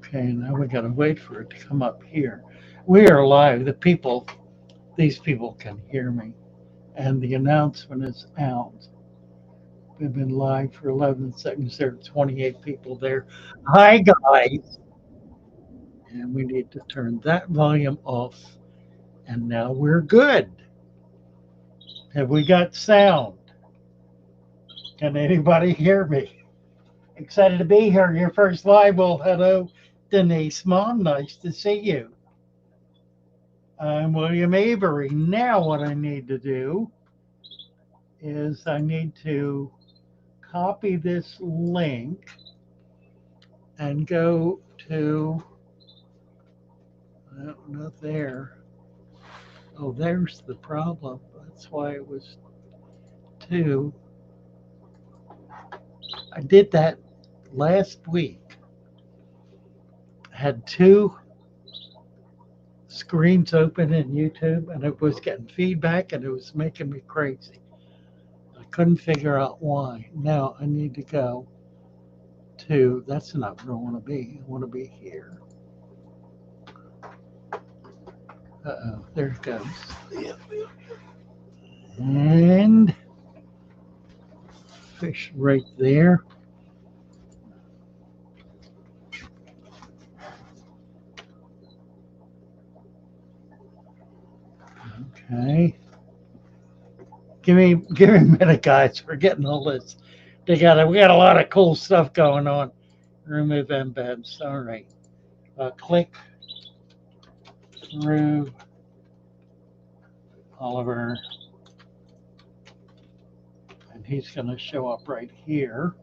Okay, now we gotta wait for it to come up here. We are live. These people can hear me, and the announcement is out. We've been live for 11 seconds. There are 28 people there. Hi, guys. And we need to turn that volume off. And now we're good. Have we got sound? Can anybody hear me? Excited to be here. Your first live. Well, hello, Denise Mon. Nice to see you. I'm William Avery. Now, what I need to do is I need to copy this link and go to, not there. Oh, there's the problem. That's why it was two. I did that last week. Had two screens open in YouTube and it was getting feedback and it was making me crazy. I couldn't figure out why. Now I need to go to, that's not where I want to be. I want to be here. Uh-oh, there it goes. And fish right there. Okay. Give me a minute, guys. We're getting all this together. We got a lot of cool stuff going on. Remove embeds. All right. Click through Oliver. And he's going to show up right here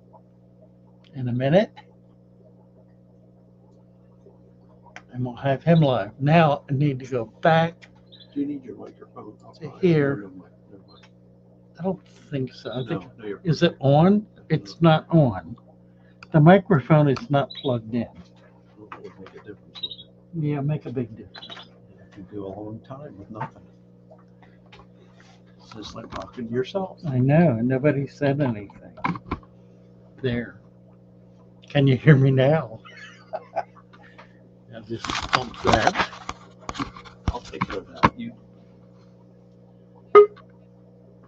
in a minute. And we'll have him live. Now I need to go back. Do you need your microphone? To here. I don't think so. I think, is it on? It's not on. The microphone is not plugged in. It would make a difference. Yeah, make a big difference. You do a long time with nothing. It's just like talking to yourself. I know, and nobody said anything. There. Can you hear me now? I'll just pump that. I'll take care of that. You.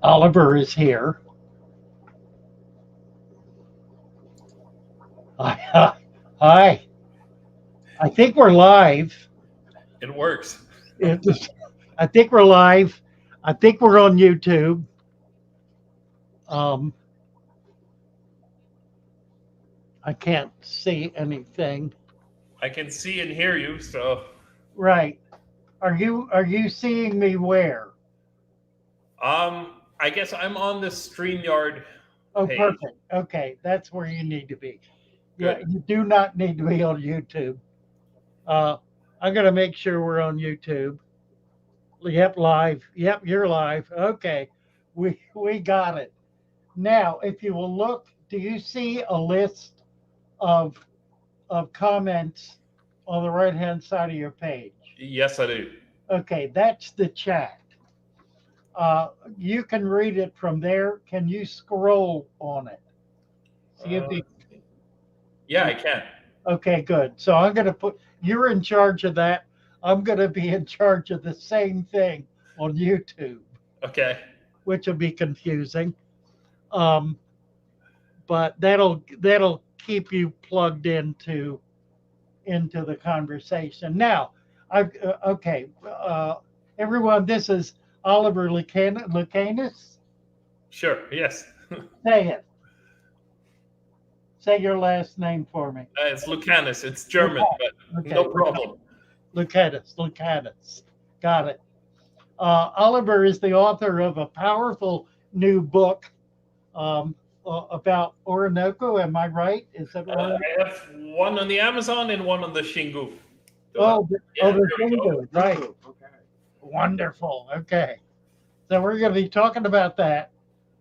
Oliver is here. Hi. Hi. I think we're live. It works. I think we're live. I think we're on YouTube. I can't see anything. I can see and hear you, so Right. Are you seeing me where? I guess I'm on the StreamYard Oh, page. perfect. Okay, that's where you need to be. Yeah, Good. you do not need to be on YouTube. I'm gonna make sure we're on YouTube. Yep, live. Yep, you're live. Okay, we got it. Now, if you will look, do you see a list of comments on the right hand side of your page? Yes, I do. Okay, that's the chat. You can read it from there. Can you scroll on it? See if you, Yeah, I can. okay, good. So I'm going to put, you're in charge of that. I'm going to be in charge of the same thing on YouTube, Okay. which will be confusing. But that'll keep you plugged into the conversation. Now, okay, everyone, this is Oliver Lucanus. Sure. Yes. Say it. Say your last name for me. It's Lucanus. It's German, but Okay. no problem. Lucanus. Got it. Oliver is the author of a powerful new book about Orinoco. Am I right? Is that right? I have one on the Amazon and one on the Shingu. The there we Shingu, right. Okay. Wonderful. Okay. So we're going to be talking about that.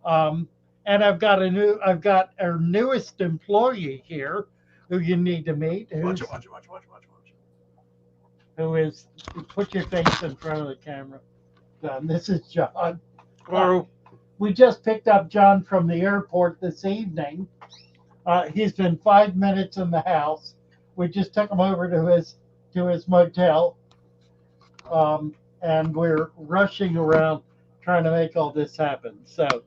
And I've got our newest employee here who you need to meet. Watch. Who is, put your face in front of the camera. This is John. We just picked up John from the airport this evening. He's been 5 minutes in the house. we just took him over to his motel, and we're rushing around trying to make all this happen. So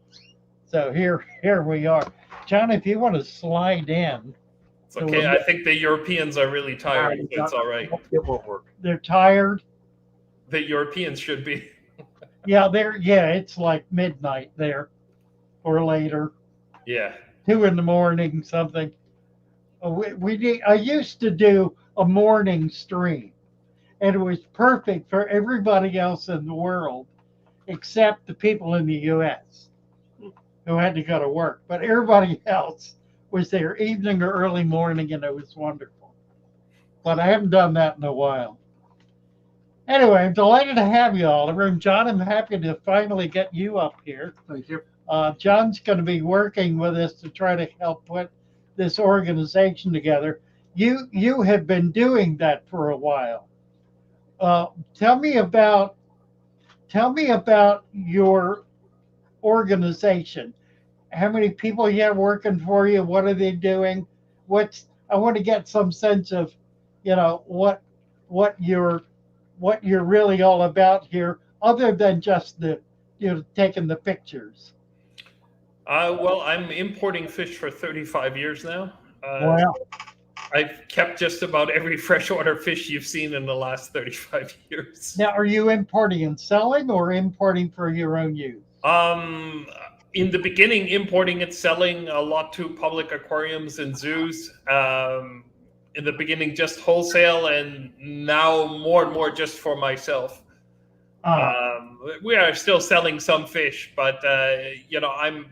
here we are, John. If you want to slide in, It's okay. I think the Europeans are really tired, so it's all right. It won't work. they're tired. The Europeans should be. Yeah, it's like midnight there, or later, Yeah. 2 a.m, something. I used to do a morning stream, and it was perfect for everybody else in the world, except the people in the U.S. who had to go to work. But everybody else was there evening or early morning, and it was wonderful. But I haven't done that in a while. Anyway, I'm delighted to have you, Oliver. And John, I'm happy to finally get you up here. Thank you. John's going to be working with us to try to help put this organization together. You have been doing that for a while. Tell me about your organization. How many people you have working for you? What are they doing? I want to get some sense of, what you're really all about here, other than just taking the pictures. Well, I'm importing fish for 35 years now. Wow. I've kept just about every freshwater fish you've seen in the last 35 years. Now, are you importing and selling, or importing for your own use? In the beginning, importing and selling a lot to public aquariums and zoos. In the beginning, just wholesale, and now more and more just for myself. We are still selling some fish, but I'm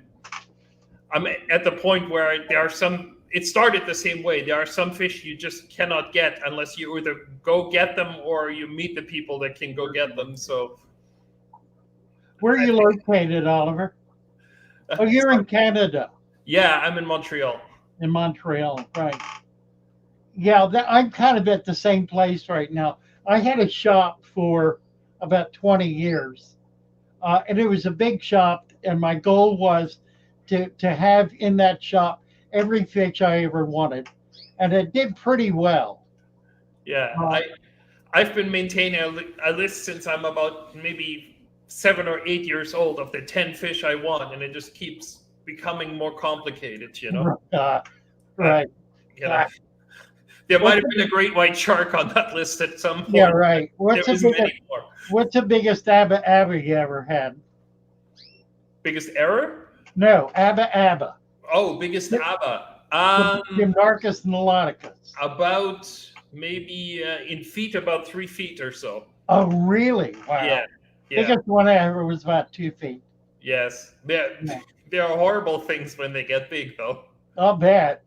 at the point where there are some. It started the same way. There are some fish you just cannot get unless you either go get them or you meet the people that can go get them. So, where are you located, Oliver? Oh, you're in Canada. Yeah, I'm in Montreal. In Montreal, right? Yeah, I'm kind of at the same place right now. I had a shop for about 20 years, and it was a big shop, and my goal was to have in that shop every fish I ever wanted, and it did pretty well. Yeah, I've been maintaining a list since I'm about maybe 7 or 8 years old of the 10 fish I want, and it just keeps becoming more complicated, Right. There might have been a great white shark on that list at some point. Yeah, right. What's the biggest abba you ever had? Biggest error? No, abba. Oh, biggest abba. Gymnarchus niloticus. About maybe in feet, about 3 feet or so. Oh, really? Wow. Yeah. Biggest one I ever was about 2 feet. Yes. There are horrible things when they get big, though. I'll bet.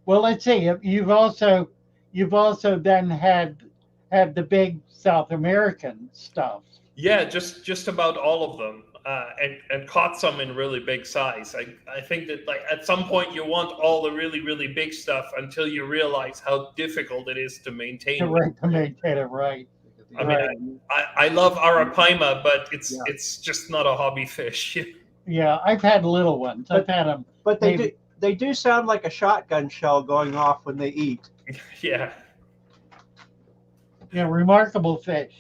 Well, let's see. You've also then had the big South American stuff. Yeah, just about all of them, and caught some in really big size. I think that at some point you want all the really, really big stuff until you realize how difficult it is to maintain. To maintain it, right. I mean, I love arapaima, but it's just not a hobby fish. Yeah, I've had little ones. I've had them. But they do sound like a shotgun shell going off when they eat. Yeah. Yeah, remarkable fish.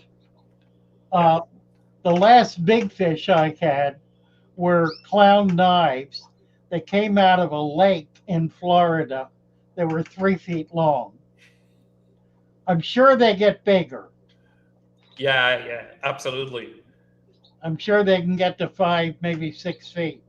The last big fish I had were clown knives that came out of a lake in Florida that were 3 feet long. I'm sure they get bigger. Yeah, absolutely. I'm sure they can get to 5, maybe 6 feet.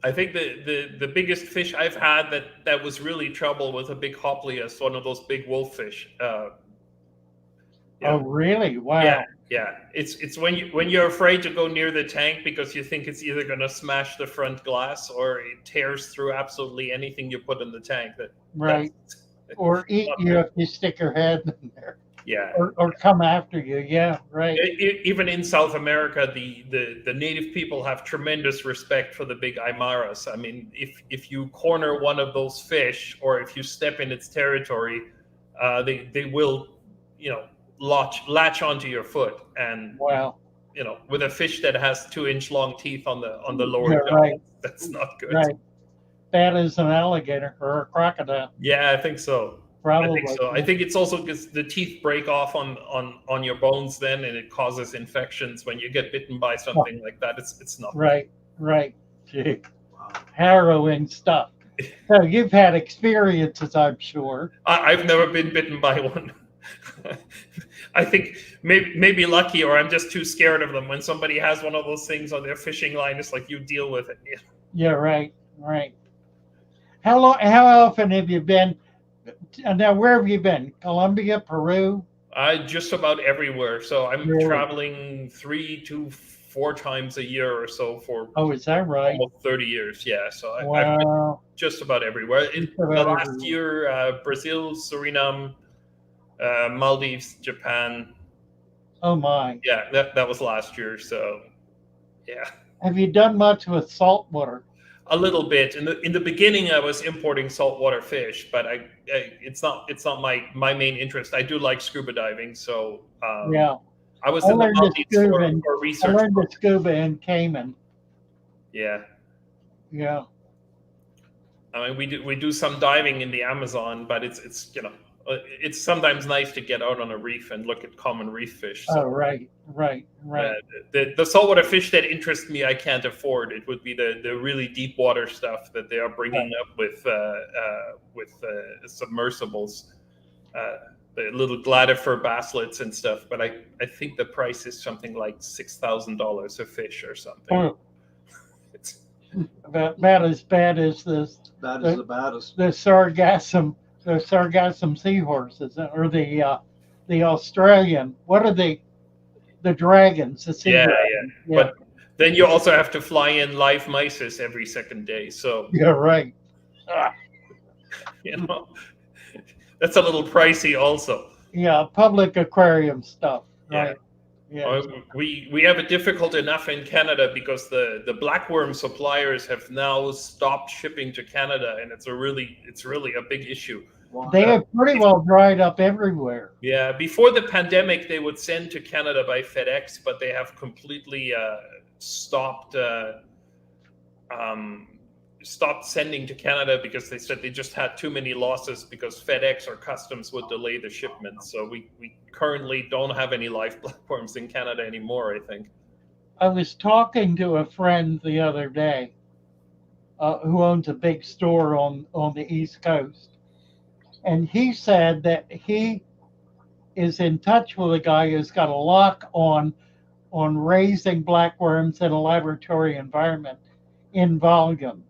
I think the biggest fish I've had that was really trouble was a big Hoplias, one of those big wolf fish. Oh, really? Wow. Yeah. It's when you're afraid to go near the tank because you think it's either going to smash the front glass or it tears through absolutely anything you put in the tank. Right. Or eat you if you stick your head in there. Yeah. Or come after you. Yeah, right. Even in South America, the native people have tremendous respect for the big Aymaras. I mean, if you corner one of those fish or if you step in its territory, they will, latch onto your foot. And wow. With a fish that has 2-inch long teeth on the lower jaw, right. that's not good. Right. bad as an alligator or a crocodile. Yeah, I think so. I think Probably. so. I think it's also because the teeth break off on your bones then, and it causes infections when you get bitten by something like that. It's not Right, right. Gee, Wow. harrowing stuff. So you've had experiences, I'm sure. I've never been bitten by one. I think maybe lucky, or I'm just too scared of them. When somebody has one of those things on their fishing line, it's like you deal with it. Yeah, right, right. How long? How often have you been? Now, where have you been? Colombia, Peru? I just about everywhere. So I'm Really? traveling 3 to 4 times a year or so for Oh, is that right? almost 30 years. Yeah. So I've been Wow. just about everywhere. In Just the about last everywhere. year, Brazil, Suriname, Maldives, Japan. Oh my. Yeah, that was last year. So yeah, Have you done much with saltwater? a little bit. In the beginning, I was importing saltwater fish, but it's not my main interest. I do like scuba diving, so Yeah. I was I in the learned to Maldives scuba. for I research. learned to scuba in Cayman. Yeah. Yeah. I mean, we do some diving in the Amazon, but it's it's sometimes nice to get out on a reef and look at common reef fish. So, Oh, right, right, right. the saltwater fish that interest me, I can't afford. It would be the really deep water stuff that they are bringing up with submersibles, the little gladifer basslets and stuff. But I think the price is something like $6,000 a fish or something. Oh, It's about as bad as That is the baddest. the sargassum seahorses, or the Australian. What are the dragons? The sea yeah. dragons. Yeah. But then you also have to fly in live mices every second day. So Yeah, right. Ah, you know that's a little pricey also. yeah, public aquarium stuff. Yeah. Right. Yeah. We have it difficult enough in Canada because the blackworm suppliers have now stopped shipping to Canada, and it's really a big issue. They have pretty well dried up everywhere. Yeah, before the pandemic, they would send to Canada by FedEx, but they have completely stopped stopped sending to Canada because they said they just had too many losses because FedEx or customs would delay the shipment. So we currently don't have any live blackworms in Canada anymore, I think. I was talking to a friend the other day who owns a big store on the East Coast, and he said that he is in touch with a guy who's got a lock on raising blackworms in a laboratory environment in volume.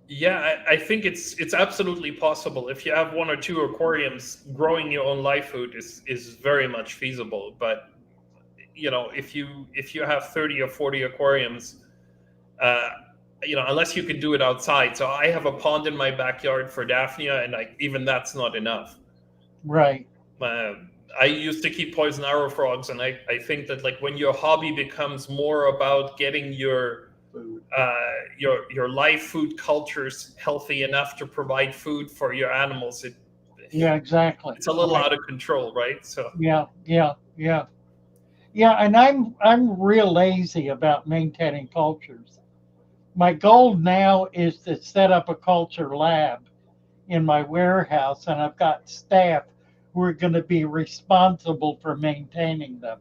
Yeah, I think it's absolutely possible. If you have 1 or 2 aquariums, growing your own live food is very much feasible. But if you have 30 or 40 aquariums, unless you can do it outside. So I have a pond in my backyard for Daphnia, and even that's not enough. Right. I used to keep poison arrow frogs, and I think that like when your hobby becomes more about getting your live food cultures healthy enough to provide food for your animals, Yeah, exactly. it's a little Right. out of control, right? So Yeah. And I'm real lazy about maintaining cultures. My goal now is to set up a culture lab in my warehouse, and I've got staff who are going to be responsible for maintaining them.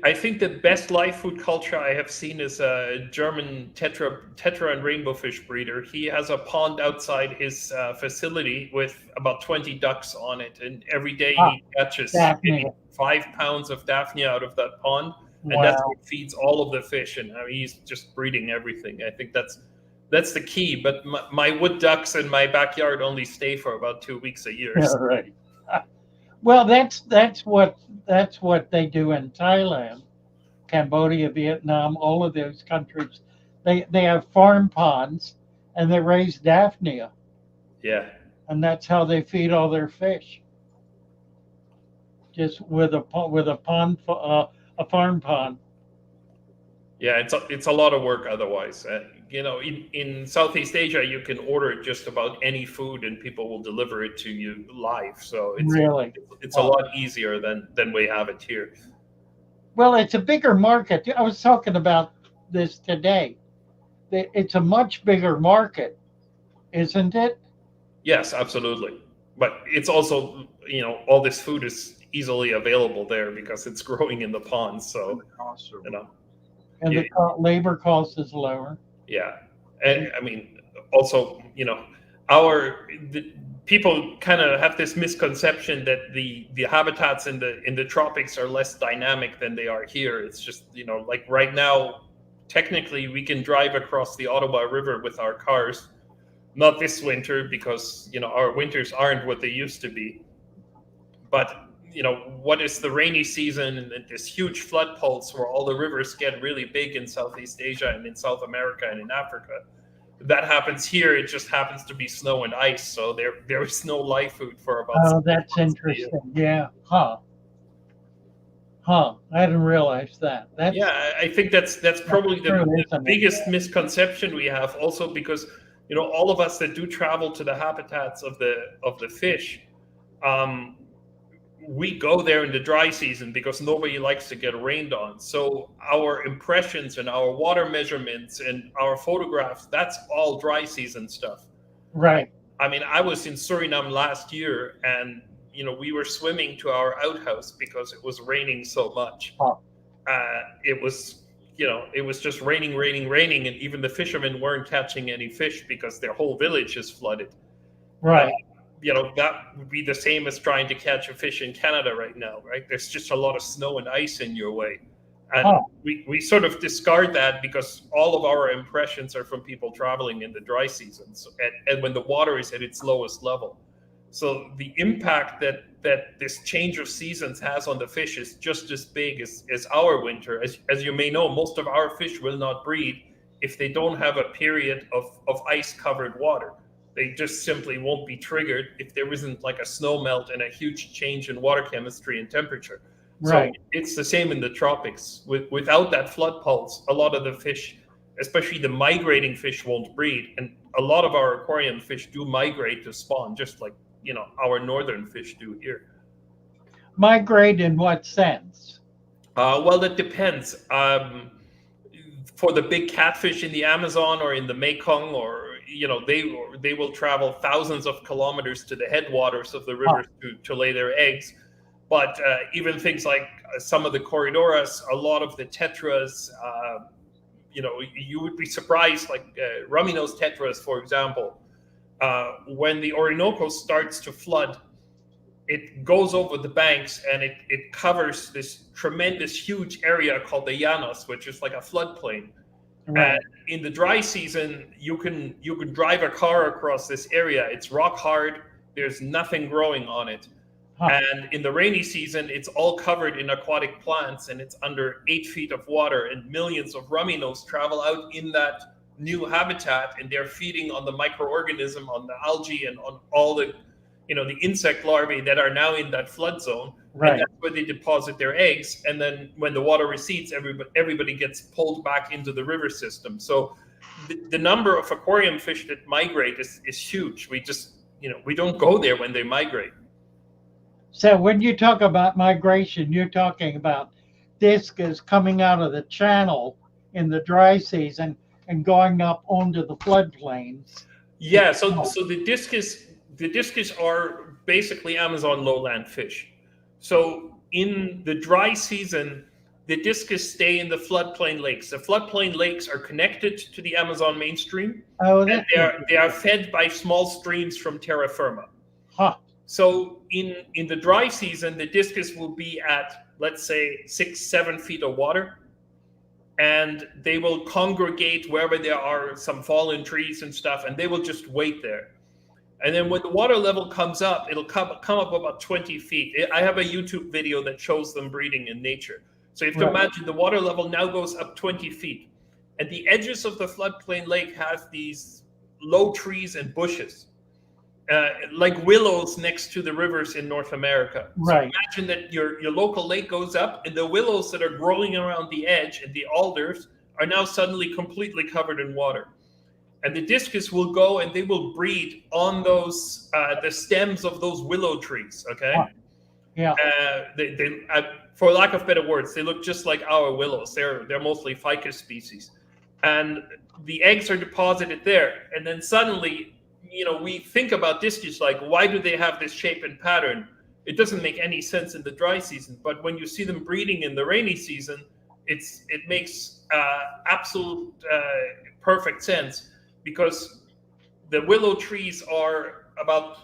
I think the best live food culture I have seen is a German tetra and rainbow fish breeder. He has a pond outside his facility with about 20 ducks on it, and every day he catches Daphnia. 5 pounds of Daphnia out of that pond, and Wow. that's what feeds all of the fish. And he's just breeding everything. I think that's the key. But my wood ducks in my backyard only stay for about 2 weeks a year. Yeah, So. right. Well, that's what they do in Thailand, Cambodia, Vietnam, all of those countries. They have farm ponds, and they raise Daphnia, Yeah. and that's how they feed all their fish. Just with a farm pond. Yeah, it's a lot of work otherwise. In Southeast Asia, you can order just about any food and people will deliver it to you live. So it's a lot easier than we have it here. Well, it's a bigger market. I was talking about this today. It's a much bigger market isn't it? Yes, absolutely. But it's also, all this food is easily available there because it's growing in the ponds. So, you know, And Yeah. the labor cost is lower. yeah. And I mean, also, the people kind of have this misconception that the habitats in the tropics are less dynamic than they are here. It's just, like right now, technically we can drive across the Ottawa River with our cars. Not this winter because our winters aren't what they used to be. But what is the rainy season and this huge flood pulse where all the rivers get really big in Southeast Asia and in South America and in Africa? That happens here. It just happens to be snow and ice, so there is no live food for about. Oh, that's interesting. Yeah. Huh. I didn't realize that. Yeah, I think that's probably the isn't it? biggest misconception we have. Also, because all of us that do travel to the habitats of the fish, we go there in the dry season because nobody likes to get rained on. So our impressions and our water measurements and our photographs, that's all dry season stuff. Right. I mean, I was in Suriname last year and, we were swimming to our outhouse because it was raining so much. Oh. It was just raining. And even the fishermen weren't catching any fish because their whole village is flooded. Right. That would be the same as trying to catch a fish in Canada right now, right? There's just a lot of snow and ice in your way. And we sort of discard that because all of our impressions are from people traveling in the dry seasons and when the water is at its lowest level. So the impact that this change of seasons has on the fish is just as big as our winter. As you may know, most of our fish will not breed if they don't have a period of ice-covered water. They just simply won't be triggered if there isn't like a snow melt and a huge change in water chemistry and temperature. Right. So it's the same in the tropics. Without that flood pulse, a lot of the fish, especially the migrating fish, won't breed. And a lot of our aquarium fish do migrate to spawn, just like our northern fish do here. Migrate in what sense? Well, that depends. For the big catfish in the Amazon or in the Mekong, or they will travel thousands of kilometers to the headwaters of the rivers to lay their eggs. But even things like some of the corridoras, a lot of the tetras, you would be surprised, like rummy-nosed tetras, for example. When the Orinoco starts to flood, it goes over the banks and it covers this tremendous, huge area called the Llanos, which is like a floodplain. Right. And in the dry season, you can drive a car across this area. It's rock hard. There's nothing growing on it. And in the rainy season, it's all covered in aquatic plants and it's under 8 feet of water, and millions of rummy-nose travel out in that new habitat and they're feeding on the microorganism, on the algae, and on all the the insect larvae that are now in that flood zone. Right. And that's where they deposit their eggs. And then when the water recedes, everybody gets pulled back into the river system. So the number of aquarium fish that migrate is huge. We just, we don't go there when they migrate. So when you talk about migration, you're talking about Discus coming out of the channel in the dry season and going up onto the floodplains. Yeah, so the Discus are basically Amazon lowland fish. So in the dry season, the Discus stay in the floodplain lakes. The floodplain lakes are connected to the Amazon mainstream, and they are fed by small streams from terra firma. So in the dry season, the Discus will be at, let's say, 6-7 feet of water, and they will congregate wherever there are some fallen trees and stuff, and they will just wait there. And then when the water level comes up, it'll come up about 20 feet. I have a YouTube video that shows them breeding in nature. So you have to imagine the water level now goes up 20 feet. And the edges of the floodplain lake have these low trees and bushes, like willows next to the rivers in North America. Right. So imagine that your local lake goes up, and the willows that are growing around the edge and the alders are now suddenly completely covered in water. And the Discus will go and they will breed on those the stems of those willow trees. Okay. Yeah. They for lack of better words, they look just like our willows. They're mostly ficus species, and the eggs are deposited there. And then suddenly, we think about discus like, why do they have this shape and pattern? It doesn't make any sense in the dry season, but when you see them breeding in the rainy season, it makes absolute perfect sense, because the willow trees are about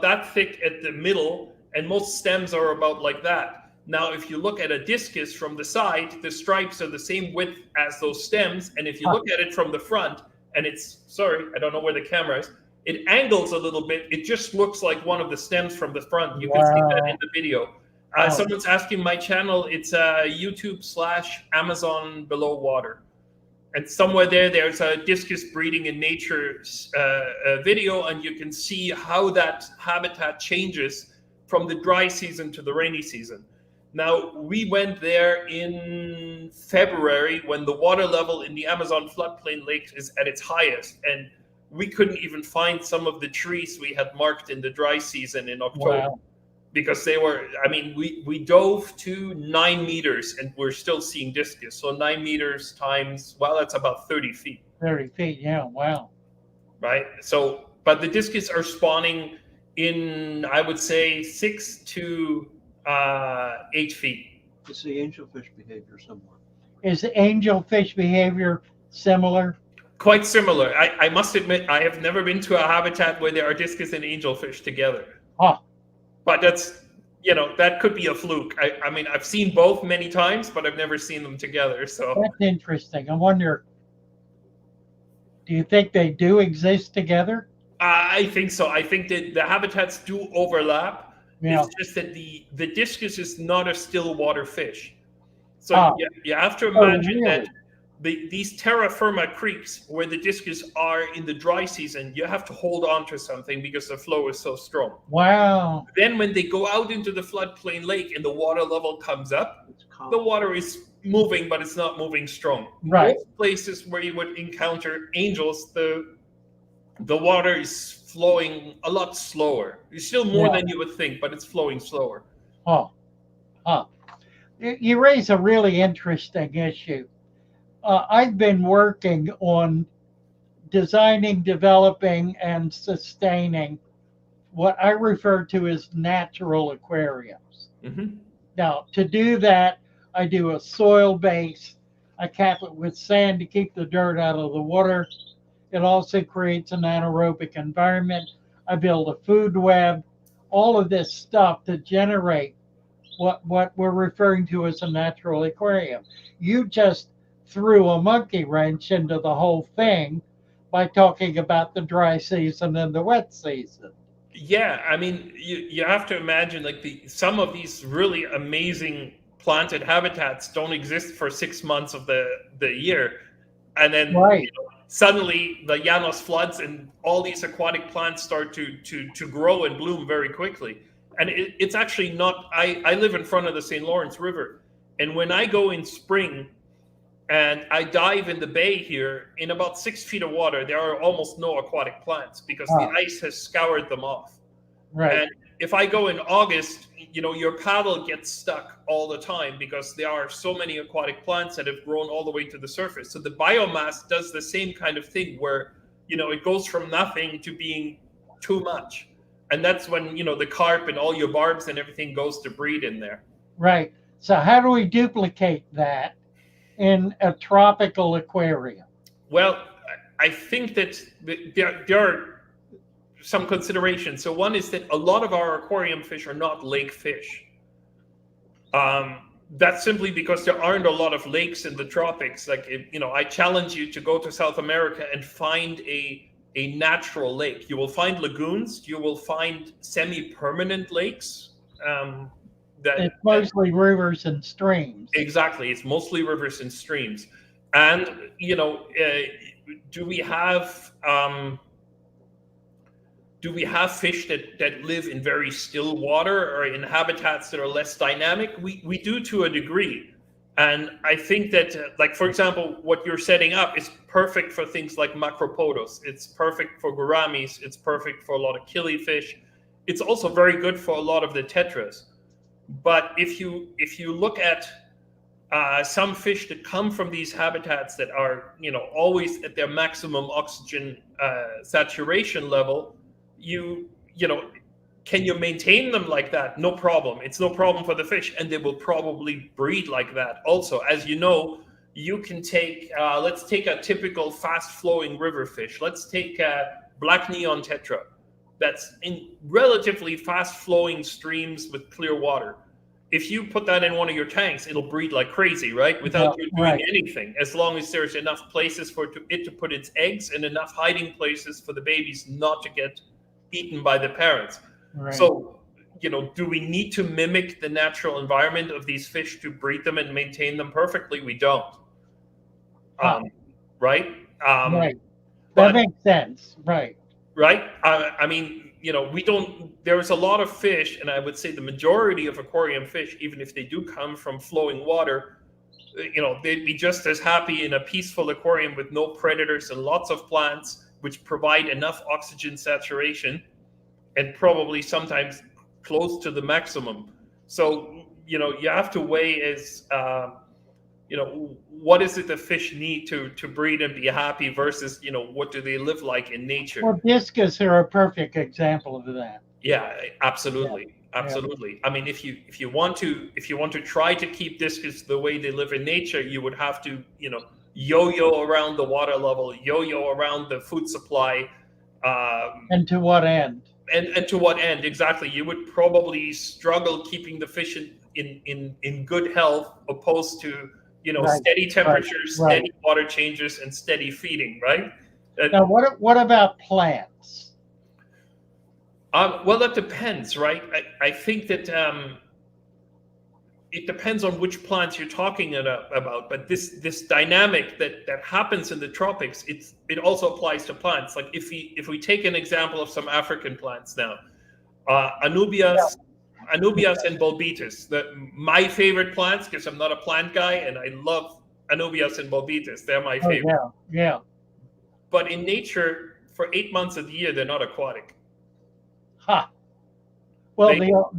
that thick at the middle, and most stems are about like that. Now, if you look at a discus from the side, the stripes are the same width as those stems, and if you look at it from the front, and I don't know where the camera is, it angles a little bit. It just looks like one of the stems from the front. You can see that in the video. Someone's asking my channel. It's YouTube/Amazon BelowWater. And somewhere there's a discus breeding in nature video, and you can see how that habitat changes from the dry season to the rainy season. Now, we went there in February when the water level in the Amazon floodplain lake is at its highest, and we couldn't even find some of the trees we had marked in the dry season in October. Wow. Because they were, we dove to 9 meters and we're still seeing discus. So 9 meters times, that's about 30 feet. 30 feet, yeah, wow. Right? So, but the discus are spawning in, I would say, 6 to 8 feet. You see angelfish behavior somewhere. Is the angelfish behavior similar? Quite similar. I must admit, I have never been to a habitat where there are discus and angelfish together. Oh. But that's, that could be a fluke. I've seen both many times, but I've never seen them together. So that's interesting. I wonder, do you think they do exist together? I think so. I think that the habitats do overlap. Yeah. It's just that the discus is not a still water fish. So you have to imagine that these terra firma creeks where the discus are in the dry season, you have to hold on to something because the flow is so strong. Wow. Then when they go out into the floodplain lake and the water level comes up, the water is moving, but it's not moving strong. Right. Most places where you would encounter angels, the water is flowing a lot slower. It's still more than you would think, but it's flowing slower. You raise a really interesting issue. I've been working on designing, developing, and sustaining what I refer to as natural aquariums. Mm-hmm. Now, to do that, I do a soil base. I cap it with sand to keep the dirt out of the water. It also creates an anaerobic environment. I build a food web, all of this stuff to generate what we're referring to as a natural aquarium. You just threw a monkey wrench into the whole thing by talking about the dry season and the wet season. Yeah, you have to imagine some of these really amazing planted habitats don't exist for 6 months of the year, and then suddenly the Llanos floods and all these aquatic plants start to grow and bloom very quickly. And it's actually not. I live in front of the St. Lawrence River, and when I go in spring and I dive in the bay here, in about 6 feet of water, there are almost no aquatic plants because the ice has scoured them off. Right. And if I go in August, your paddle gets stuck all the time because there are so many aquatic plants that have grown all the way to the surface. So the biomass does the same kind of thing where, it goes from nothing to being too much. And that's when, the carp and all your barbs and everything goes to breed in there. Right. So how do we duplicate that in a tropical aquarium? Well, I think that there are some considerations. So one is that a lot of our aquarium fish are not lake fish. That's simply because there aren't a lot of lakes in the tropics. I challenge you to go to South America and find a natural lake. You will find lagoons. You will find semi-permanent lakes. It's mostly rivers and streams. Exactly. It's mostly rivers and streams. And, do we have fish that live in very still water or in habitats that are less dynamic? We do to a degree. And I think that, for example, what you're setting up is perfect for things like macropodos. It's perfect for gouramis. It's perfect for a lot of killifish. It's also very good for a lot of the tetras. But if you look at some fish that come from these habitats that are, always at their maximum oxygen saturation level, you know, can you maintain them like that? No problem. It's no problem for the fish, and they will probably breed like that. Also, as you know, you can take, let's take a typical fast-flowing river fish. Let's take black neon tetra. That's in relatively fast-flowing streams with clear water. If you put that in one of your tanks, it'll breed like crazy, right? Without you doing anything, as long as there's enough places for it to put its eggs and enough hiding places for the babies not to get eaten by the parents. Right. So, do we need to mimic the natural environment of these fish to breed them and maintain them perfectly? We don't. Right? Right. That makes sense. Right. Right? I mean, we don't, there's a lot of fish, and I would say the majority of aquarium fish, even if they do come from flowing water, they'd be just as happy in a peaceful aquarium with no predators and lots of plants, which provide enough oxygen saturation and probably sometimes close to the maximum. So, you have to weigh as, what is it the fish need to breed and be happy versus, what do they live like in nature? Well, discus are a perfect example of that. Yeah, absolutely. Yeah. Absolutely. Yeah. I mean, if you want to try to keep discus the way they live in nature, you would have to, yo-yo around the water level, yo-yo around the food supply. And to what end? And to what end? Exactly. You would probably struggle keeping the fish in good health, opposed to, steady temperatures, steady water changes, and steady feeding, right? Now, what about plants? Well, that depends, right? I think that it depends on which plants you're talking about. But this dynamic that happens in the tropics, it also applies to plants. Like if we take an example of some African plants now, Anubias and Bulbitis, my favorite plants, because I'm not a plant guy and I love Anubias and Bulbitis. They're my favorite. Yeah. But in nature, for 8 months of the year, they're not aquatic. Well, they are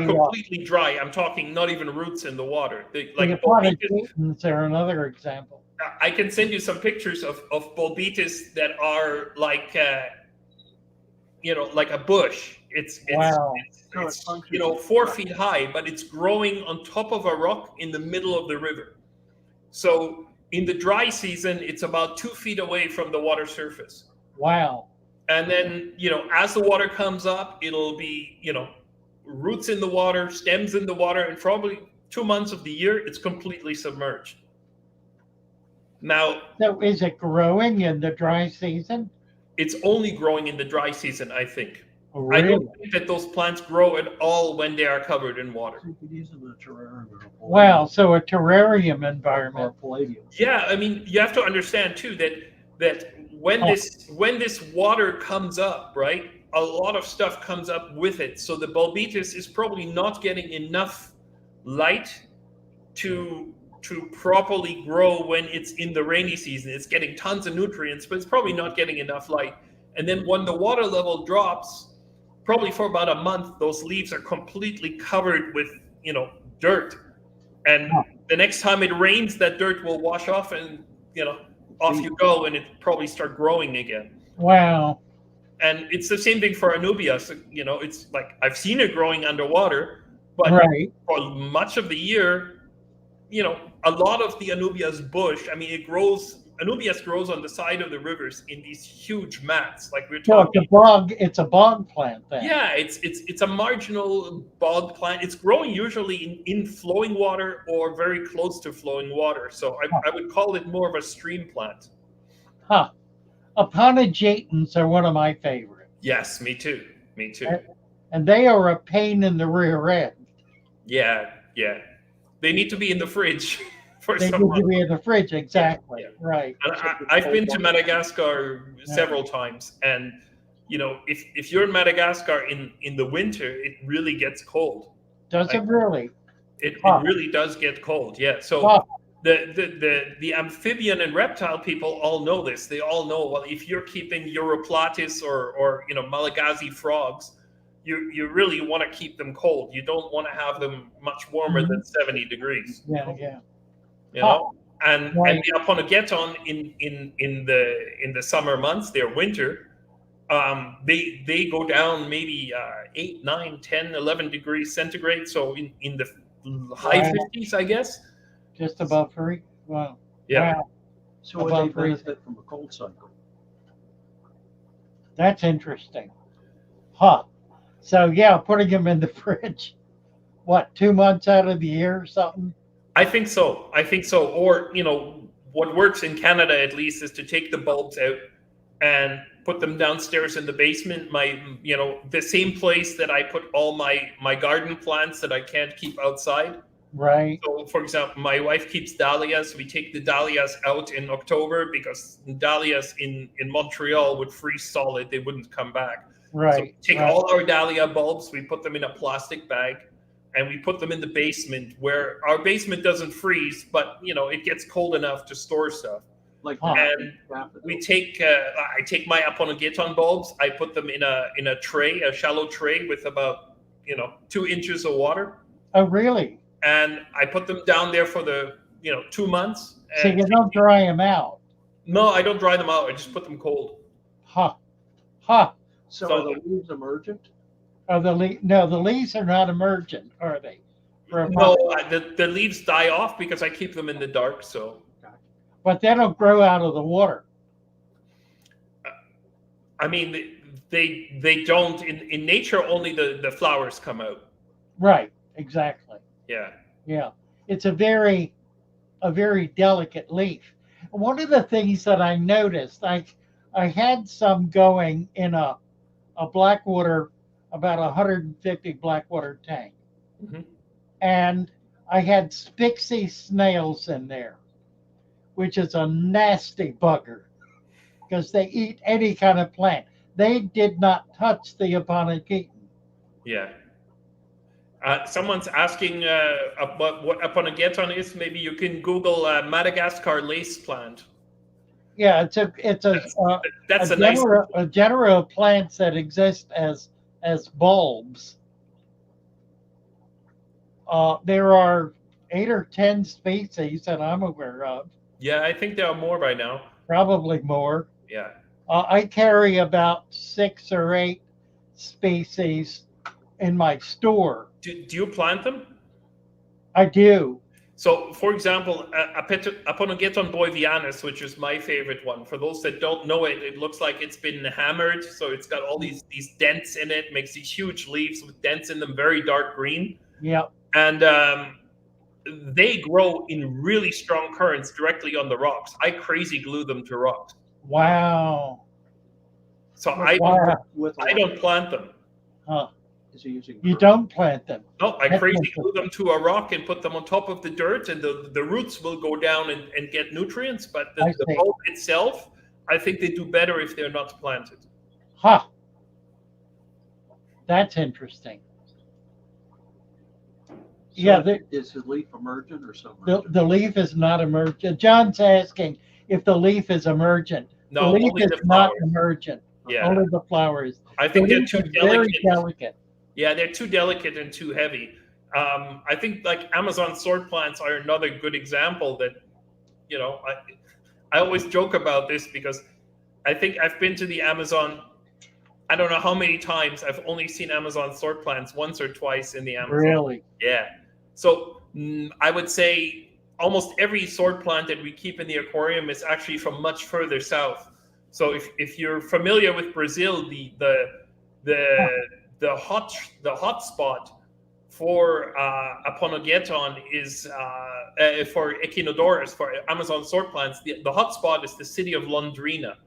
completely dry. I'm talking not even roots in the water. The aquatics are another example. I can send you some pictures of Bulbitis that are like, like a bush. It's 4 feet high, but it's growing on top of a rock in the middle of the river. So in the dry season, it's about 2 feet away from the water surface. Wow. And then, as the water comes up, it'll be, roots in the water, stems in the water, and probably 2 months of the year, it's completely submerged. Now, so is it growing in the dry season? It's only growing in the dry season, I think. Really? I don't think that those plants grow at all when they are covered in water. Wow, so a terrarium environment. Yeah, I mean, you have to understand too that when this water comes up, right, a lot of stuff comes up with it. So the Bulbitis is probably not getting enough light to properly grow when it's in the rainy season. It's getting tons of nutrients, but it's probably not getting enough light. And then when the water level drops, probably for about a month, those leaves are completely covered with, dirt. And the next time it rains, that dirt will wash off and, off you go, and it probably start growing again. Wow. And it's the same thing for Anubias. It's like I've seen it growing underwater, but for much of the year, a lot of the Anubias bush, I mean, Anubias grows on the side of the rivers in these huge mats. Like we're talking. It's a bog plant then. Yeah, it's a marginal bog plant. It's growing usually in flowing water or very close to flowing water. So I would call it more of a stream plant. Aponogeitans are one of my favorites. Yes, me too. And they are a pain in the rear end. Yeah. They need to be in the fridge. They need to be in the fridge, exactly. Yeah. Right. And I've been to Madagascar several times, and if you're in Madagascar in the winter, it really gets cold. Does it really? It really does get cold. Yeah. So the amphibian and reptile people all know this. They all know, well, if you're keeping Europlatis or Malagasy frogs, you really want to keep them cold. You don't want to have them much warmer than 70 degrees. Yeah, yeah. You know, and Right. the Aponogeton in the summer months, their winter, they go down maybe 8, 9, 10, 11 degrees centigrade. So in the high Wow. 50s, I guess. Just above free. Wow. Yeah. Wow. So would Above they freezing. benefit from a cold cycle? That's interesting. Huh. So yeah, putting them in the fridge. What, 2 months out of the year or something? I think so. I think so. Or, you know, what works in Canada at least is to take the bulbs out and put them downstairs in the basement. The same place that I put all my garden plants that I can't keep outside. Right. So, for example, my wife keeps dahlias. We take the dahlias out in October because dahlias in Montreal would freeze solid. They wouldn't come back. Right. So we take right. all our dahlia bulbs, we put them in a plastic bag, and we put them in the basement where our basement doesn't freeze, but, you know, it gets cold enough to store stuff. Like And we take, I take my Aponogeton bulbs, I put them in a tray, a shallow tray with about, 2 inches of water. Oh, really? And I put them down there for 2 months. So you don't dry them out? No, I don't dry them out. I just put them cold. Huh. Huh. So are the leaves emergent? Are the leaves are not emergent, are they? No, the leaves die off because I keep them in the dark. So, but they don't grow out of the water. I mean, they don't in nature. Only the flowers come out. Right. Exactly. Yeah. Yeah. It's a very delicate leaf. One of the things that I noticed, I had some going in a Blackwater, about 150 Blackwater tank. Mm-hmm. And I had Spixie snails in there, which is a nasty bugger because they eat any kind of plant. They did not touch the Aponogeton. Yeah. Someone's asking what Aponogeton is. Maybe you can Google Madagascar lace plant. Yeah, it's a genera of plants that exist as bulbs. There are 8 or 10 species that I'm aware of. Yeah, I think there are more by now. Probably more. Yeah. I carry about 6 or 8 species in my store. Do you plant them? I do. So, for example, Aponogeton boivianus, which is my favorite one. For those that don't know it, it looks like it's been hammered. So it's got all these dents in it, makes these huge leaves with dents in them, very dark green. Yeah. And they grow in really strong currents directly on the rocks. I crazy glue them to rocks. Wow. So I don't plant them. Huh. Is he using? You don't plant them. No, I crazy glue them to a rock and put them on top of the dirt, and the roots will go down and get nutrients. But the bulb itself, I think they do better if they're not planted. Huh. That's interesting. So yeah. Is his leaf emergent or submergent? The leaf is not emergent. John's asking if the leaf is emergent. No, the leaf is not emergent. Yeah. Only the flowers. I think they're too very delicate. Yeah, they're too delicate and too heavy. I think like Amazon sword plants are another good example that, I always joke about this because I think I've been to the Amazon, I don't know how many times. I've only seen Amazon sword plants once or twice in the Amazon. Really? Yeah. So I would say almost every sword plant that we keep in the aquarium is actually from much further south. So if you're familiar with Brazil, the hot spot for Aponogeton is for Echinodorus, for Amazon sword plants. The hot spot is the city of Londrina,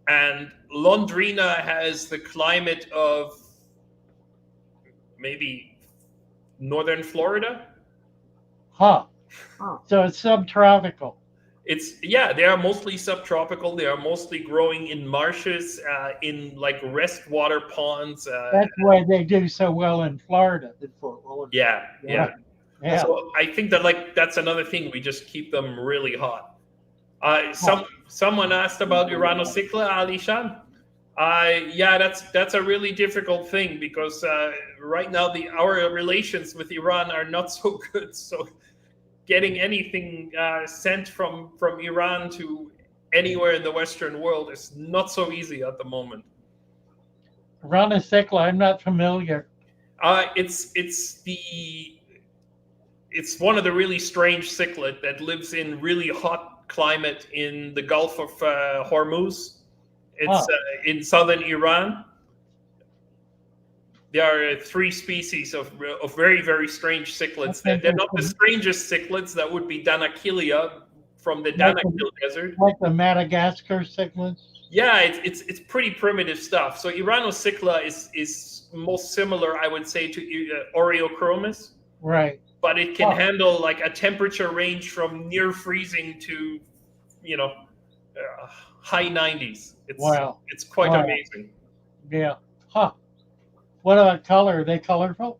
and Londrina has the climate of maybe northern Florida. Huh. So it's subtropical. They are mostly subtropical. They are mostly growing in marshes, in like rest water ponds. That's why they do so well in Florida. Yeah. Yeah. So I think that that's another thing. We just keep them really hot. Someone asked about Uranocycla, Alishan. Yeah, that's a really difficult thing because right now our relations with Iran are not so good. So getting anything sent from Iran to anywhere in the Western world is not so easy at the moment. Rana I'm not familiar. It's one of the really strange cichlid that lives in really hot climate in the Gulf of Hormuz. It's in southern Iran. There are three species of very, very strange cichlids. They're not the strangest cichlids. That would be Danakillia from the Danakil Desert. Like the Madagascar cichlids? Yeah, it's pretty primitive stuff. So Iranocycla is most similar, I would say, to Oreochromis. Right. But it can handle like a temperature range from near freezing to, high 90s. It's quite amazing. Yeah. Huh. What about color? Are they colorful?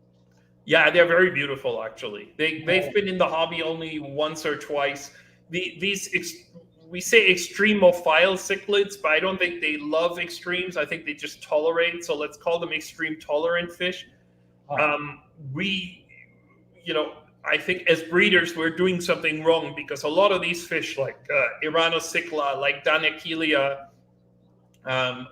Yeah, they're very beautiful, actually. They've been in the hobby only once or twice. We say extremophile cichlids, but I don't think they love extremes. I think they just tolerate. So let's call them extreme tolerant fish. I think as breeders, we're doing something wrong because a lot of these fish, like Iranocycla, like Danakillia,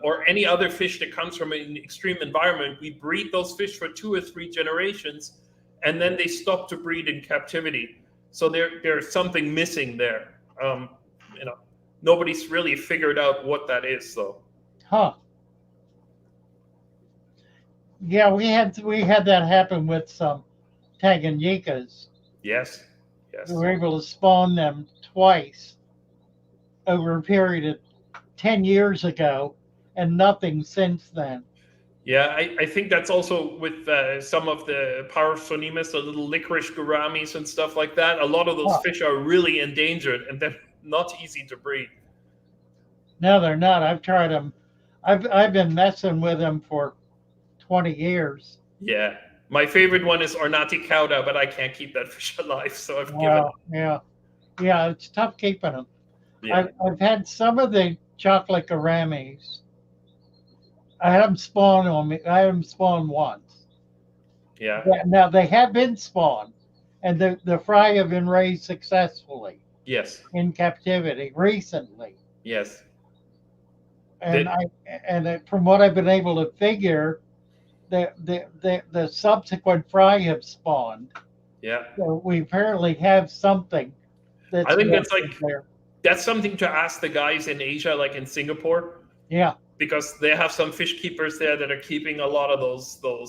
or any other fish that comes from an extreme environment, we breed those fish for 2 or 3 generations, and then they stop to breed in captivity. So there's something missing there. Nobody's really figured out what that is, though. Huh. Yeah, we had that happen with some Tanganyikas. Yes. We were able to spawn them twice over a period of 10 years ago, and nothing since then. Yeah, I think that's also with some of the Paraphonimus, the little licorice gouramis and stuff like that. A lot of those fish are really endangered, and they're not easy to breed. No, they're not. I've tried them. I've been messing with them for 20 years. Yeah. My favorite one is Ornaticauda, but I can't keep that fish alive, so I've given up. Yeah, it's tough keeping them. Yeah. I've had some of the chocolate gouramis. I haven't spawned on me. I haven't spawned once. Yeah. Now they have been spawned, and the fry have been raised successfully. Yes. In captivity recently. Yes. And from what I've been able to figure, the subsequent fry have spawned. Yeah. So we apparently have something. I think that's something to ask the guys in Asia, like in Singapore. Yeah. Because they have some fish keepers there that are keeping a lot of those small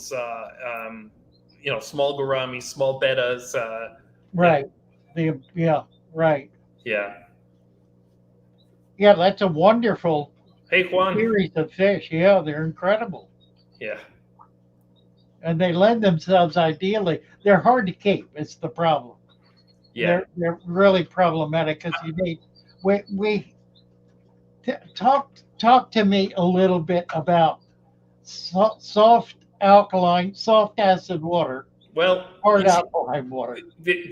gouramis, small bettas. Right. Right. Yeah. Yeah, that's a wonderful Juan. series of fish. Yeah, they're incredible. Yeah. And they lend themselves ideally. They're hard to keep. It's the problem. Yeah. They're really problematic because you need. Talk to me a little bit about soft acid water. Well, hard alkaline water.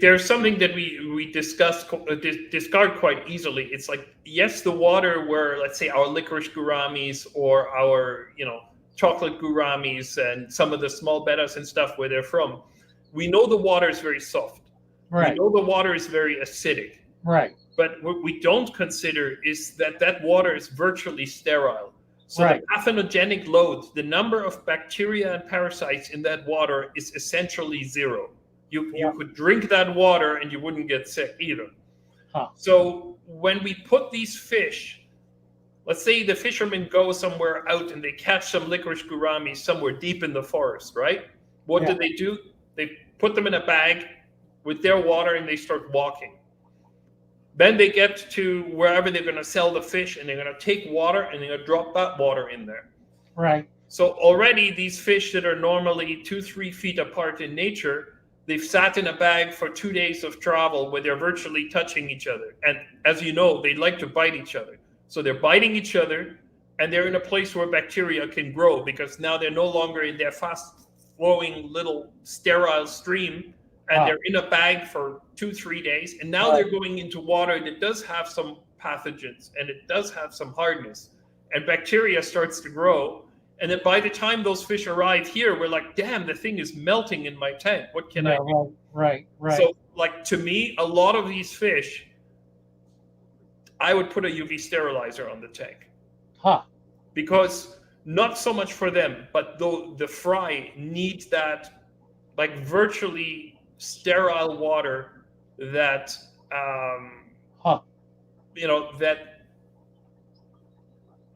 There's something that we discard quite easily. It's like, yes, the water where, let's say, our licorice gouramis or our chocolate gouramis and some of the small bettas and stuff where they're from, we know the water is very soft. Right. We know the water is very acidic. Right. But what we don't consider is that water is virtually sterile. So the pathogentic load, the number of bacteria and parasites in that water is essentially zero. You could drink that water and you wouldn't get sick either. Huh. So when we put these fish, let's say the fishermen go somewhere out and they catch some licorice gouramis somewhere deep in the forest, right? What do? They put them in a bag with their water and they start walking. Then they get to wherever they're going to sell the fish, and they're going to take water and they're going to drop that water in there. Right. So already these fish that are normally 2-3 feet apart in nature, they've sat in a bag for 2 days of travel where they're virtually touching each other. And as you know, they like to bite each other. So they're biting each other, and they're in a place where bacteria can grow because now they're no longer in their fast-flowing little sterile stream. And they're in a bag for 2-3 days. And now they're going into water that does have some pathogens and it does have some hardness. and bacteria starts to grow. And then by the time those fish arrive here, we're like, damn, the thing is melting in my tank. What can I do? Right. So, like, to me, a lot of these fish, I would put a UV sterilizer on the tank. Huh. Because not so much for them, but the fry needs that, like, virtually sterile water that, that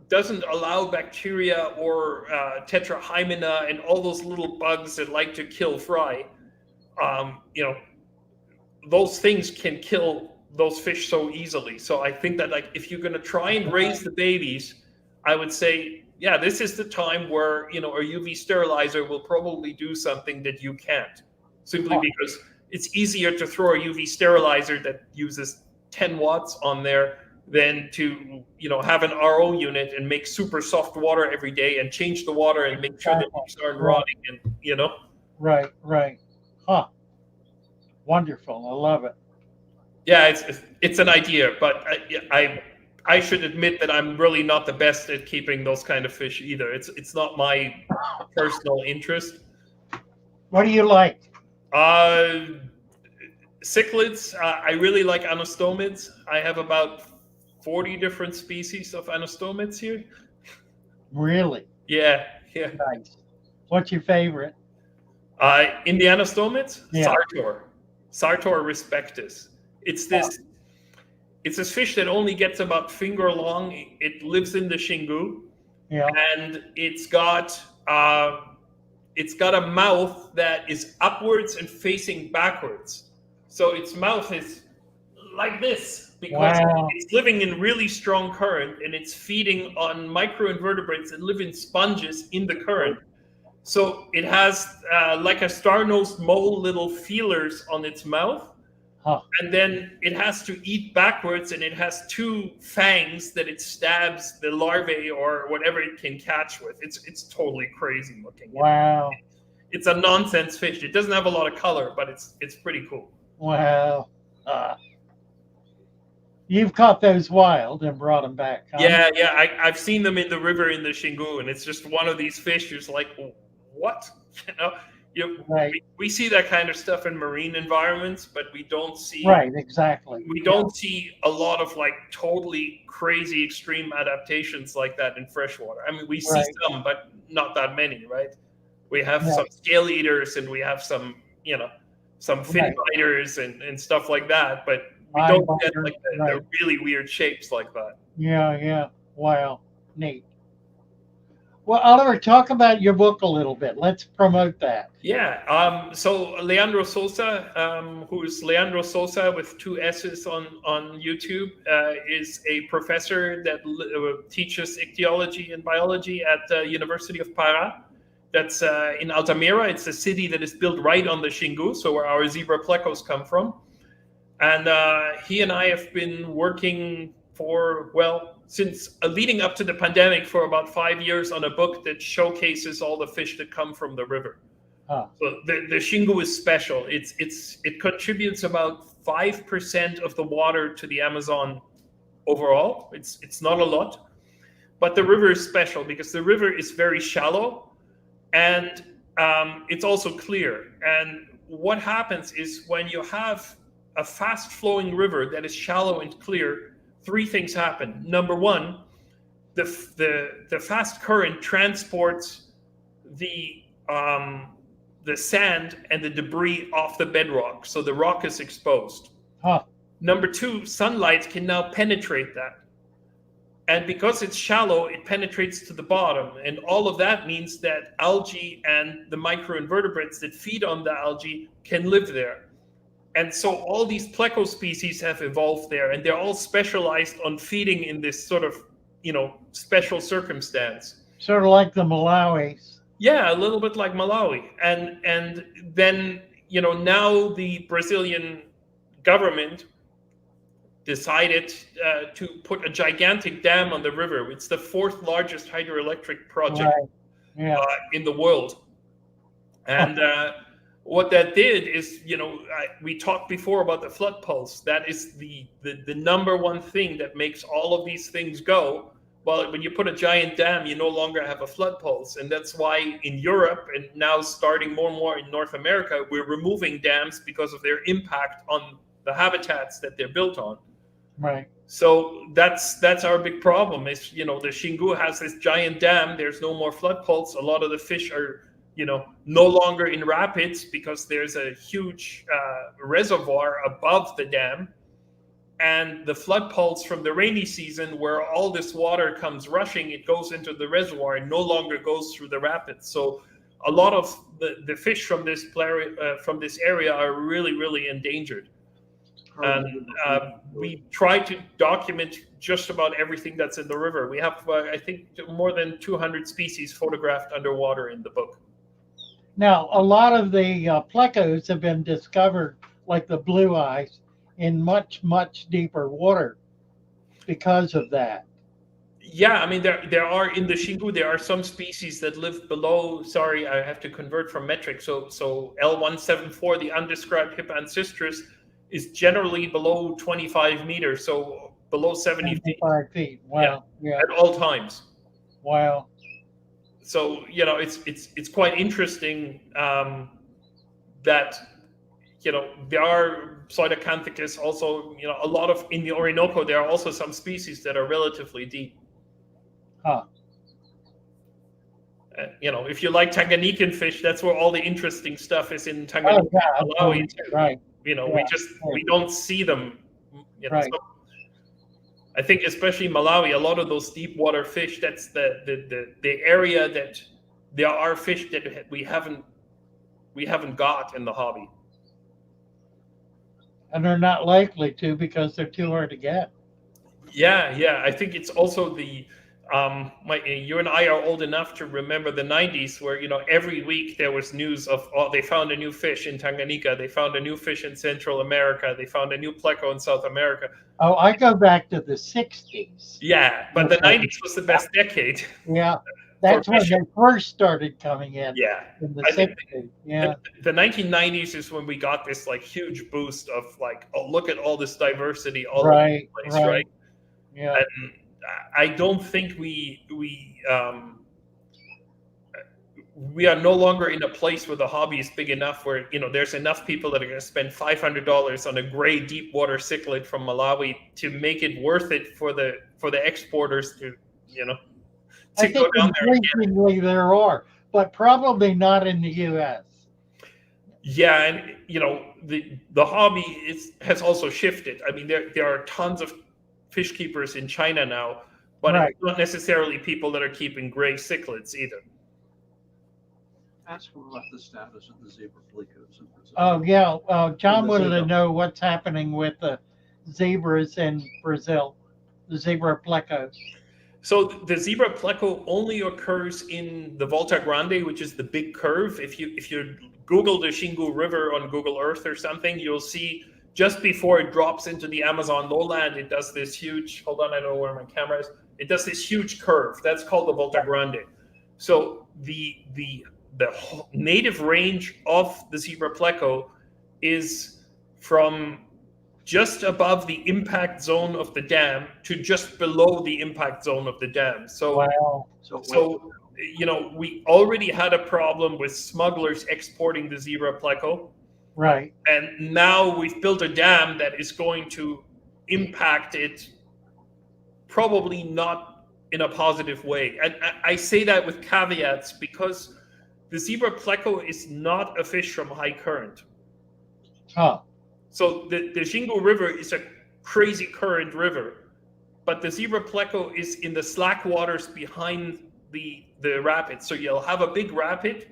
doesn't allow bacteria or tetrahymena and all those little bugs that like to kill fry. Those things can kill those fish so easily. So I think that, like, if you're going to try and raise the babies, I would say, yeah, this is the time where, a UV sterilizer will probably do something that you can't, simply because it's easier to throw a UV sterilizer that uses 10 watts on there than to, have an RO unit and make super soft water every day and change the water and make sure that fish aren't rotting and. Right. Huh. Wonderful. I love it. Yeah, it's an idea, but I should admit that I'm really not the best at keeping those kind of fish either. It's not my personal interest. What do you like? Cichlids. I really like anastomids. I have about 40 different species of anastomids here. Really? Yeah. Nice. What's your favorite? In the anastomids, yeah. Sartor respectus. It's this fish that only gets about finger long. It lives in the Shingu, and it's got a mouth that is upwards and facing backwards. So its mouth is like this because it's living in really strong current, and it's feeding on microinvertebrates that live in sponges in the current. So it has like a star-nosed mole, little feelers on its mouth. And then it has to eat backwards, and it has 2 fangs that it stabs the larvae or whatever it can catch with. It's totally crazy looking. Wow. It's a nonsense fish. It doesn't have a lot of color, but it's pretty cool. Wow. You've caught those wild and brought them back, huh? Yeah. I've seen them in the river in the Shingu, and it's just one of these fish. You're just like, what? We see that kind of stuff in marine environments, but we don't see. Right, exactly. We don't see a lot of, like, totally crazy extreme adaptations like that in freshwater. I mean, we see some, but not that many, right? We have some scale eaters, and we have some, some fin biters and stuff like that, but we don't get like the really weird shapes like that. Yeah. Wow. Neat. Well, Oliver, talk about your book a little bit. Let's promote that. Yeah. So Leandro Sosa, who is Leandro Sosa with 2 S's on YouTube, is a professor that teaches ichthyology and biology at the University of Pará. That's in Altamira. It's a city that is built right on the Shingu, so where our zebra plecos come from. And he and I have been working since leading up to the pandemic for about 5 years on a book that showcases all the fish that come from the river. So the Shingu is special. It contributes about 5% of the water to the Amazon overall. It's not a lot, but the river is special because the river is very shallow, and it's also clear. And what happens is when you have a fast-flowing river that is shallow and clear, 3 things happen. Number 1, the fast current transports the sand and the debris off the bedrock, so the rock is exposed. Number 2, sunlight can now penetrate that. And because it's shallow, it penetrates to the bottom. And all of that means that algae and the microinvertebrates that feed on the algae can live there. And so all these pleco species have evolved there, and they're all specialized on feeding in this sort of, special circumstance. Sort of like the Malawis. Yeah, a little bit like Malawi. And then, now the Brazilian government decided to put a gigantic dam on the river. It's the 4th largest hydroelectric project in the world. And what that did is, we talked before about the flood pulse. That is the number one thing that makes all of these things go. Well, when you put a giant dam, you no longer have a flood pulse. And that's why in Europe, and now starting more and more in North America, we're removing dams because of their impact on the habitats that they're built on. Right. So that's our big problem is, the Shingu has this giant dam. There's no more flood pulse. A lot of the fish are, no longer in rapids because there's a huge reservoir above the dam. And the flood pulse from the rainy season, where all this water comes rushing, it goes into the reservoir and no longer goes through the rapids. So a lot of the fish from this area are really, really endangered. And we try to document just about everything that's in the river. We have, I think, more than 200 species photographed underwater in the book. Now, a lot of the plecos have been discovered, like the blue eyes, in much, much deeper water because of that. Yeah, I mean, there are in the Shingu, there are some species that live below, sorry, I have to convert from metric. So L174, the undescribed Hippancistris, is generally below 25 meters, so below 70 feet. 75 feet. Wow. Yeah. At all times. Wow. So, it's quite interesting that, there are Pseudacanthicus also, a lot of, in the Orinoco, there are also some species that are relatively deep. Huh. If you like Tanganyikan fish, that's where all the interesting stuff is in Tanganyika, Malawi. Right. We don't see them. Right. So I think especially Malawi, a lot of those deep water fish, that's the area that there are fish that we haven't got in the hobby. And they're not likely to because they're too hard to get. Yeah. I think it's also the you and I are old enough to remember the 90s where, every week there was news of, they found a new fish in Tanganyika. They found a new fish in Central America. They found a new pleco in South America. Oh, I go back to the 60s. Yeah, but the 90s was the best decade. Yeah. That's when they first started coming in. Yeah. In the 60s. Yeah. The 1990s is when we got this huge boost of look at all this diversity all over the place, right? Yeah. And I don't think we are no longer in a place where the hobby is big enough where there's enough people that are going to spend $500 on a gray deep water cichlid from Malawi to make it worth it for the exporters to I think go down there. Increasingly there are, but probably not in the U.S. Yeah, and the hobby has also shifted. I mean, there are tons of fish keepers in China now, but it's not necessarily people that are keeping gray cichlids either. Ask them about the status of the zebra plecos in Brazil. Oh yeah, John wanted to know what's happening with the zebras in Brazil, the zebra plecos. So the zebra pleco only occurs in the Volta Grande, which is the big curve. If you Google the Shingu River on Google Earth or something, you'll see just before it drops into the Amazon lowland, it does this huge, hold on, I don't know where my camera is. It does this huge curve. That's called the Volta Grande. So the native range of the zebra pleco is from just above the impact zone of the dam to just below the impact zone of the dam. So, we already had a problem with smugglers exporting the zebra pleco. Right. And now we've built a dam that is going to impact it probably not in a positive way. And I say that with caveats because the zebra pleco is not a fish from high current. Huh. So the Shingu River is a crazy current river, but the zebra pleco is in the slack waters behind the rapids. So you'll have a big rapid,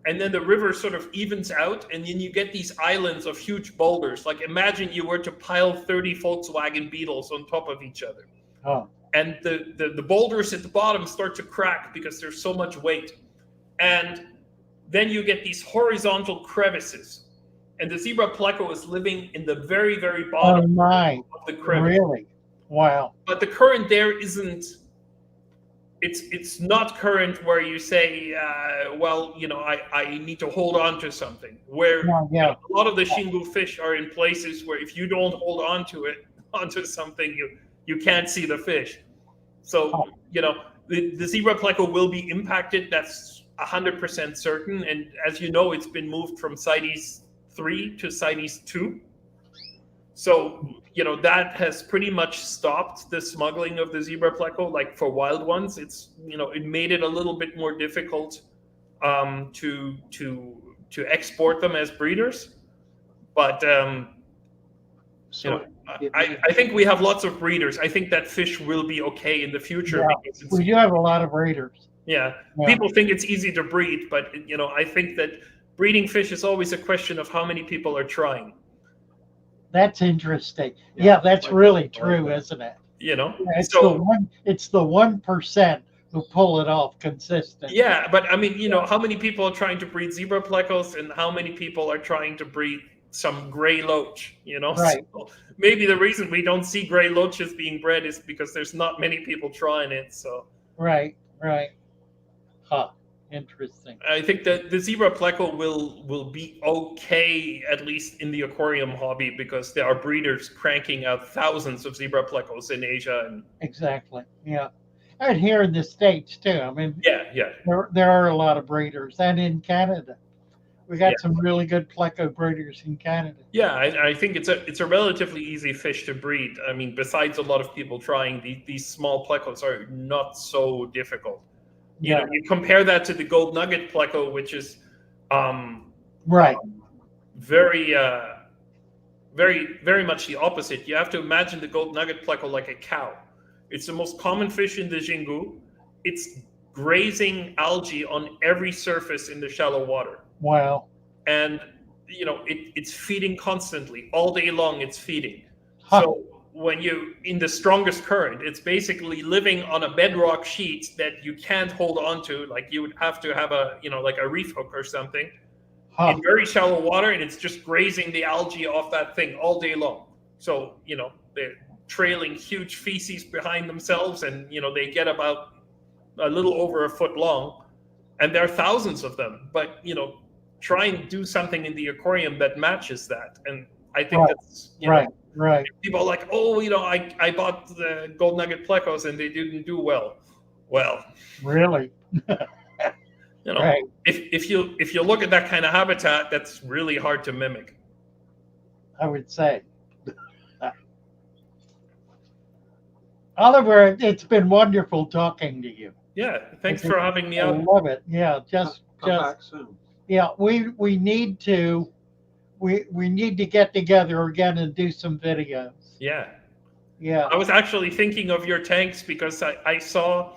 and then the river sort of evens out, and then you get these islands of huge boulders. Like imagine you were to pile 30 Volkswagen Beetles on top of each other. Oh. And the boulders at the bottom start to crack because there's so much weight. And then you get these horizontal crevices. And the zebra pleco is living in the very, very bottom of the crevice. Really? Wow. But the current there isn't, it's not current where you say, I need to hold on to something. Where a lot of the Shingu fish are in places where if you don't hold on to it, onto something, you can't see the fish. So, the zebra pleco will be impacted. That's 100% certain. And as you know, it's been moved from CITES 3 to CITES 2. So, that has pretty much stopped the smuggling of the zebra pleco, like for wild ones. It's, it made it a little bit more difficult to export them as breeders. But, So I think we have lots of breeders. I think that fish will be okay in the future. Yeah, Because it's, we do have a lot of breeders. yeah, Yeah. people think it's easy to breed, but I think that breeding fish is always a question of how many people are trying. That's interesting. Yeah, Yeah, that's like- really like true, that. isn't it? Yeah, It's so the 1% who pull it off consistent. yeah, but I mean, how many people are trying to breed zebra plecos, and how many people are trying to breed some gray loach? Right. So maybe the reason we don't see gray loaches being bred is because there's not many people trying it. So Right. Huh. Interesting. I think that the zebra pleco will be okay, at least in the aquarium hobby, because there are breeders cranking out thousands of zebra plecos in Asia. And Exactly. Yeah. And here in the States too. I mean, yeah. there are a lot of breeders, and in Canada, we got Yeah. some really good pleco breeders in Canada. Yeah, I think it's a relatively easy fish to breed. I mean, besides a lot of people trying, these small plecos are not so difficult. Yeah. You compare that to the gold nugget pleco, which is Right. very very much the opposite. You have to imagine the gold nugget pleco like a cow. It's the most common fish in the Shingu. It's grazing algae on every surface in the shallow water. Wow. And it's feeding constantly all day long. It's feeding. Huh. So when you in the strongest current, it's basically living on a bedrock sheet that you can't hold on to. Like you would have to have a like a reef hook or something Huh. in very shallow water, and it's just grazing the algae off that thing all day long. So they're trailing huge feces behind themselves, and they get about a little over a foot long, and there are thousands of them. But try and do something in the aquarium that matches that. And I think Right. that's Right. people are like, oh, I bought the gold nugget plecos and they didn't do well. Well, Really. Right. if you look at that kind of habitat, that's really hard to mimic. I would say. Oliver, it's been wonderful talking to you. Yeah, thanks for having me I out. love it. Yeah, Come back soon. yeah. We need to get together again and do some videos. Yeah, Yeah. I was actually thinking of your tanks because I saw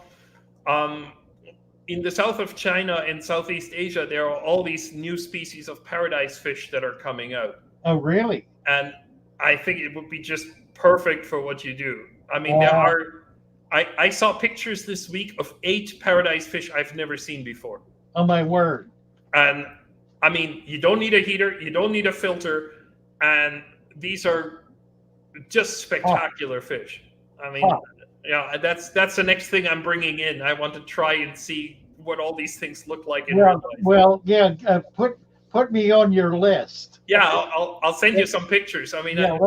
in the south of China and Southeast Asia, there are all these new species of paradise fish that are coming out. Oh, really? And I think it would be just perfect for what you do. I mean, Wow. I saw pictures this week of 8 paradise fish I've never seen before. Oh, my word. And I mean, you don't need a heater, you don't need a filter, and these are just spectacular fish. I mean, yeah, that's the next thing I'm bringing in. I want to try and see what all these things look like in real life. Well, yeah. Put me on your list. Yeah, I'll send you some pictures. I mean, Yeah,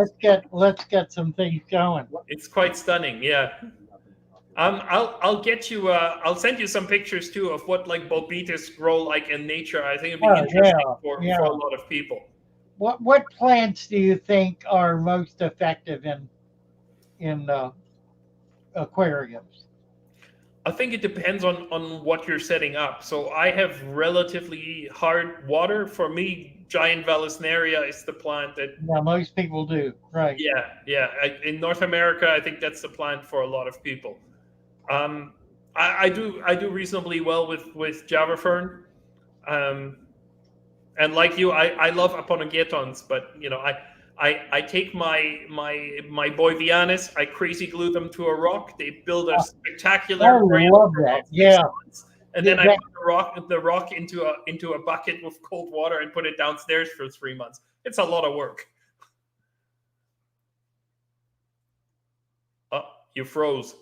let's get some things going. it's quite stunning. Yeah. I'll get you. I'll send you some pictures too of what like bobitas grow like in nature. I think it'd be interesting for a lot of people. What plants do you think are most effective in aquariums? I think it depends on what you're setting up. So I have relatively hard water. For me, giant Vallisneria is the plant that. Yeah, most people do. Right. Yeah. In North America, I think that's the plant for a lot of people. I do reasonably well with Java fern, and like you, I love Aponogetons, but I take my Boivianis, I crazy glue them to a rock. They build a spectacular. I love that. Yeah. And then I put the rock into a bucket with cold water and put it downstairs for 3 months. It's a lot of work. Oh, you froze.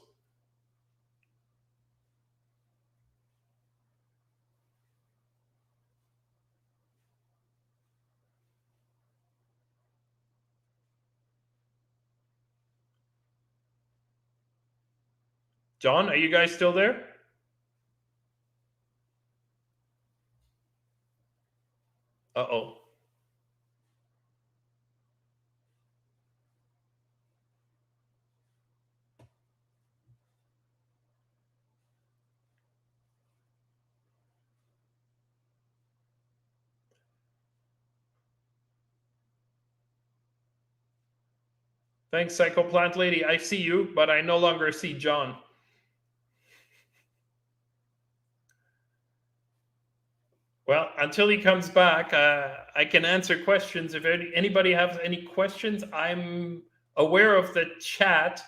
John, are you guys still there? Uh-oh. Thanks, Psychoplant Lady. I see you, but I no longer see John. Well, until he comes back, I can answer questions. If anybody has any questions, I'm aware of the chat.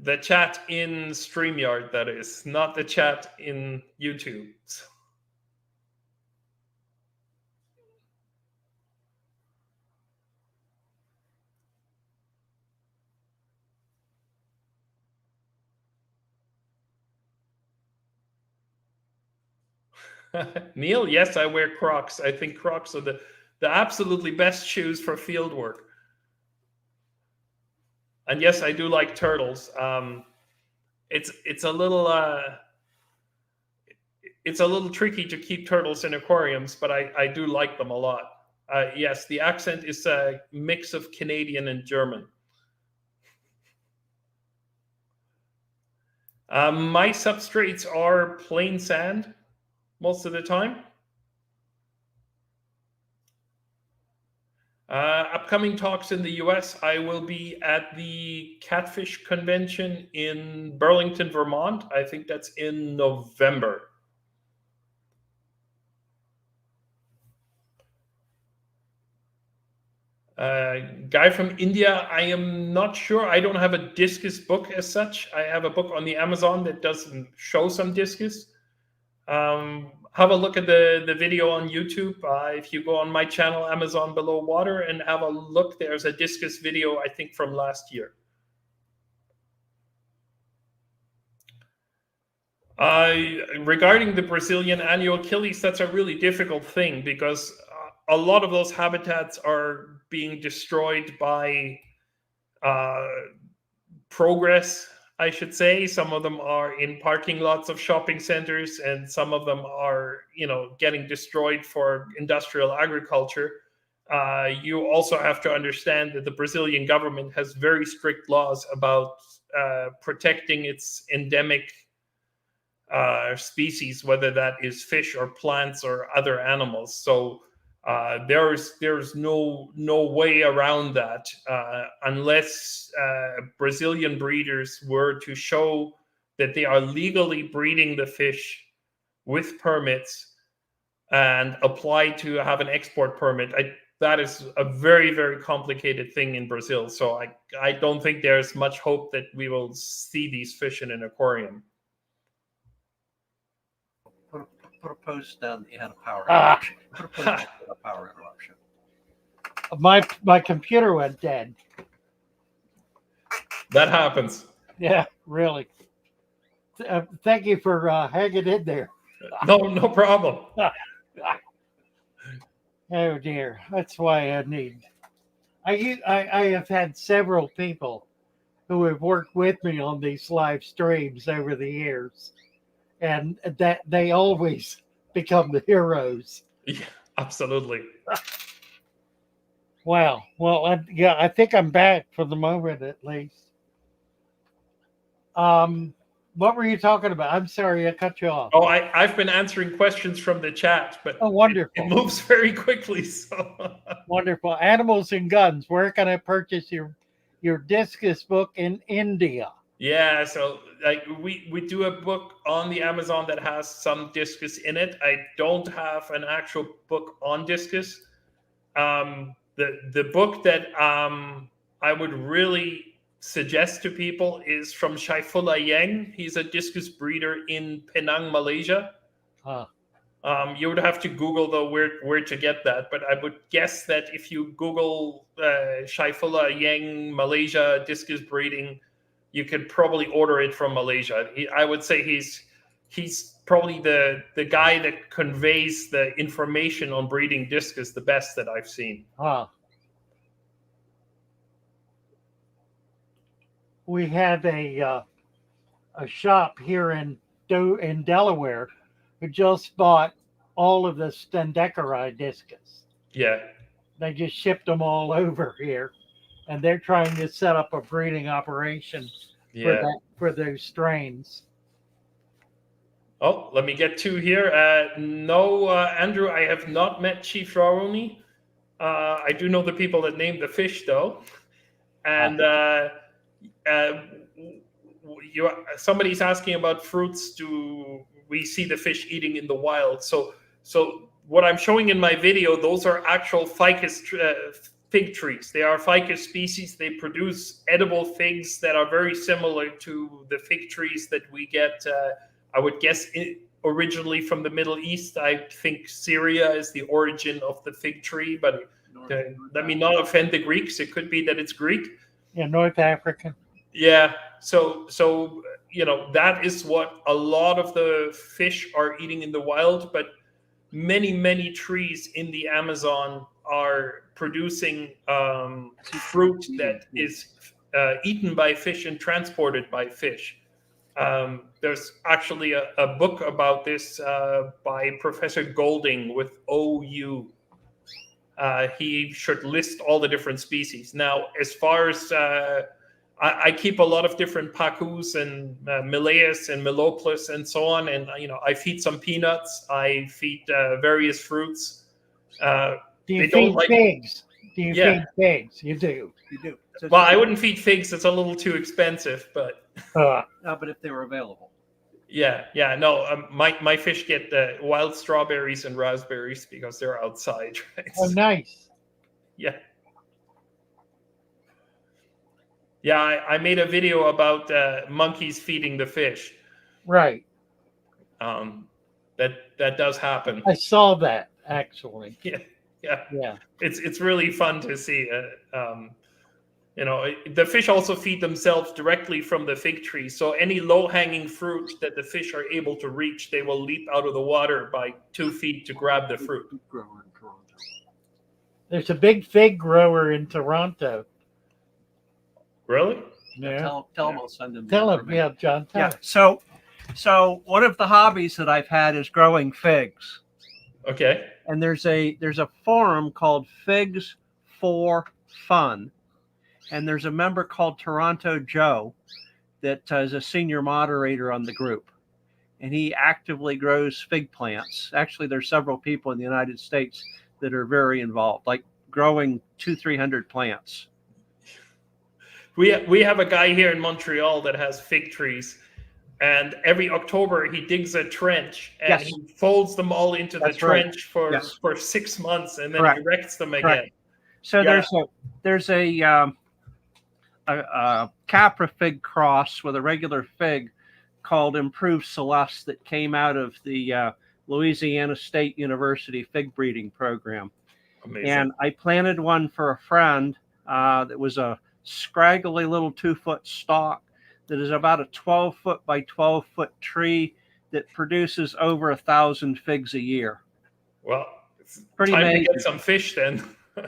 The chat in StreamYard, that is, not the chat in YouTube. Neil, yes, I wear Crocs. I think Crocs are the absolutely best shoes for field work. And yes, I do like turtles. It's a little tricky to keep turtles in aquariums, but I do like them a lot. Yes, the accent is a mix of Canadian and German. My substrates are plain sand most of the time. Upcoming talks in the US, I will be at the Catfish Convention in Burlington, Vermont. I think that's in November. Guy from India, I am not sure. I don't have a Discus book as such. I have a book on the Amazon that doesn't show some Discus. Have a look at the video on YouTube. If you go on my channel, Amazon Below Water, and have a look, there's a Discus video, I think, from last year. Regarding the Brazilian annual Achilles, that's a really difficult thing because a lot of those habitats are being destroyed by progress, I should say. Some of them are in parking lots of shopping centers, and some of them are, getting destroyed for industrial agriculture. You also have to understand that the Brazilian government has very strict laws about protecting its endemic species, whether that is fish or plants or other animals. So there's no way around that unless Brazilian breeders were to show that they are legally breeding the fish with permits and apply to have an export permit. That is a very, very complicated thing in Brazil. So I don't think there's much hope that we will see these fish in an aquarium. Put a post down that you had a power interruption. Put a post that you had a power interruption. My computer went dead. That happens. Yeah, really. Thank you for hanging in there. No problem. Oh dear, that's why I need. I have had several people who have worked with me on these live streams over the years, and that they always become the heroes. Yeah, absolutely. Wow. Well, I think I'm back for the moment at least. What were you talking about? I'm sorry, I cut you off. Oh, I've been answering questions from the chat, but wonderful. It moves very quickly. So wonderful. Animals and Guns. Where can I purchase your Discus book in India? Yeah, so we do a book on the Amazon that has some Discus in it. I don't have an actual book on Discus. The book that I would really suggest to people is from Shaifullah Yang. He's a Discus breeder in Penang, Malaysia. You would have to Google though where to get that, but I would guess that if you Google Shaifullah Yang Malaysia Discus breeding, you could probably order it from Malaysia. I would say he's probably the guy that conveys the information on breeding Discus the best that I've seen. we have a shop here in Delaware who just bought all of the Stendekeri discus. Yeah. They just shipped them all over here, and they're trying to set up a breeding operation Yeah. for those strains. Oh, let me get two here. No, Andrew, I have not met Chief Rawroni. I do know the people that named the fish, though. And somebody's asking about fruits. Do we see the fish eating in the wild? So what I'm showing in my video, those are actual ficus fig trees. They are ficus species. They produce edible figs that are very similar to the fig trees that we get. I would guess originally from the Middle East. I think Syria is the origin of the fig tree, but let me not offend the Greeks. It could be that it's Greek. Yeah, North African. Yeah. So that is what a lot of the fish are eating in the wild, but many trees in the Amazon are producing fruit that is eaten by fish and transported by fish. There's actually a book about this by Professor Golding with OU. He should list all the different species. Now, as far as I keep a lot of different pacus and Mileus and Meloplus and so on, and I feed some peanuts. I feed various fruits. Do you feed figs? Do you feed figs? You do. You do. So well, I wouldn't feed figs. It's a little too expensive, but no, but if they were available. Yeah. No, my fish get wild strawberries and raspberries because they're outside. Right? Oh, nice. Yeah. Yeah, I made a video about monkeys feeding the fish. Right. That does happen. I saw that actually. Yeah. It's really fun to see. The fish also feed themselves directly from the fig tree. So any low-hanging fruit that the fish are able to reach, they will leap out of the water by 2 feet to grab the fruit. There's a big fig grower in Toronto. Really? Yeah. Tell him I'll send him. Tell him, yeah, John. Yeah. So one of the hobbies that I've had is growing figs. Okay. And there's a forum called Figs for Fun. And there's a member called Toronto Joe that is a senior moderator on the group. And he actively grows fig plants. Actually, there's several people in the United States that are very involved, like growing 200-300 plants. We have a guy here in Montreal that has fig trees. And every October, he digs a trench and he folds them all into the trench for 6 months and then erects them again. So there's a Capra fig cross with a regular fig called Improved Celeste that came out of the Louisiana State University fig breeding program. Amazing. And I planted one for a friend that was a scraggly little 2-foot stalk that is about a 12-foot by 12-foot tree that produces over 1,000 figs a year. Well, it's pretty time amazing. to get some fish then.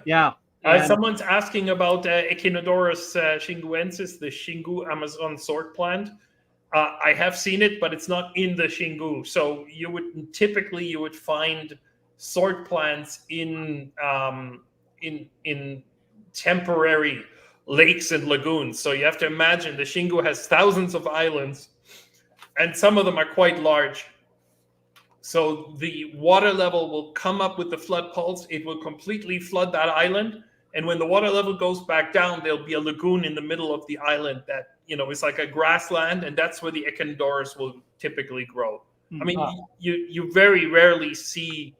Yeah. Someone's asking about Echinodorus shinguensis, the Shingu Amazon sword plant. I have seen it, but it's not in the Shingu. So you would find sword plants in temporary lakes and lagoons. So you have to imagine the Shingu has thousands of islands, and some of them are quite large. So the water level will come up with the flood pulse. It will completely flood that island. And when the water level goes back down, there'll be a lagoon in the middle of the island that, is like a grassland. And that's where the Echinodorus will typically grow. I mean, you very rarely see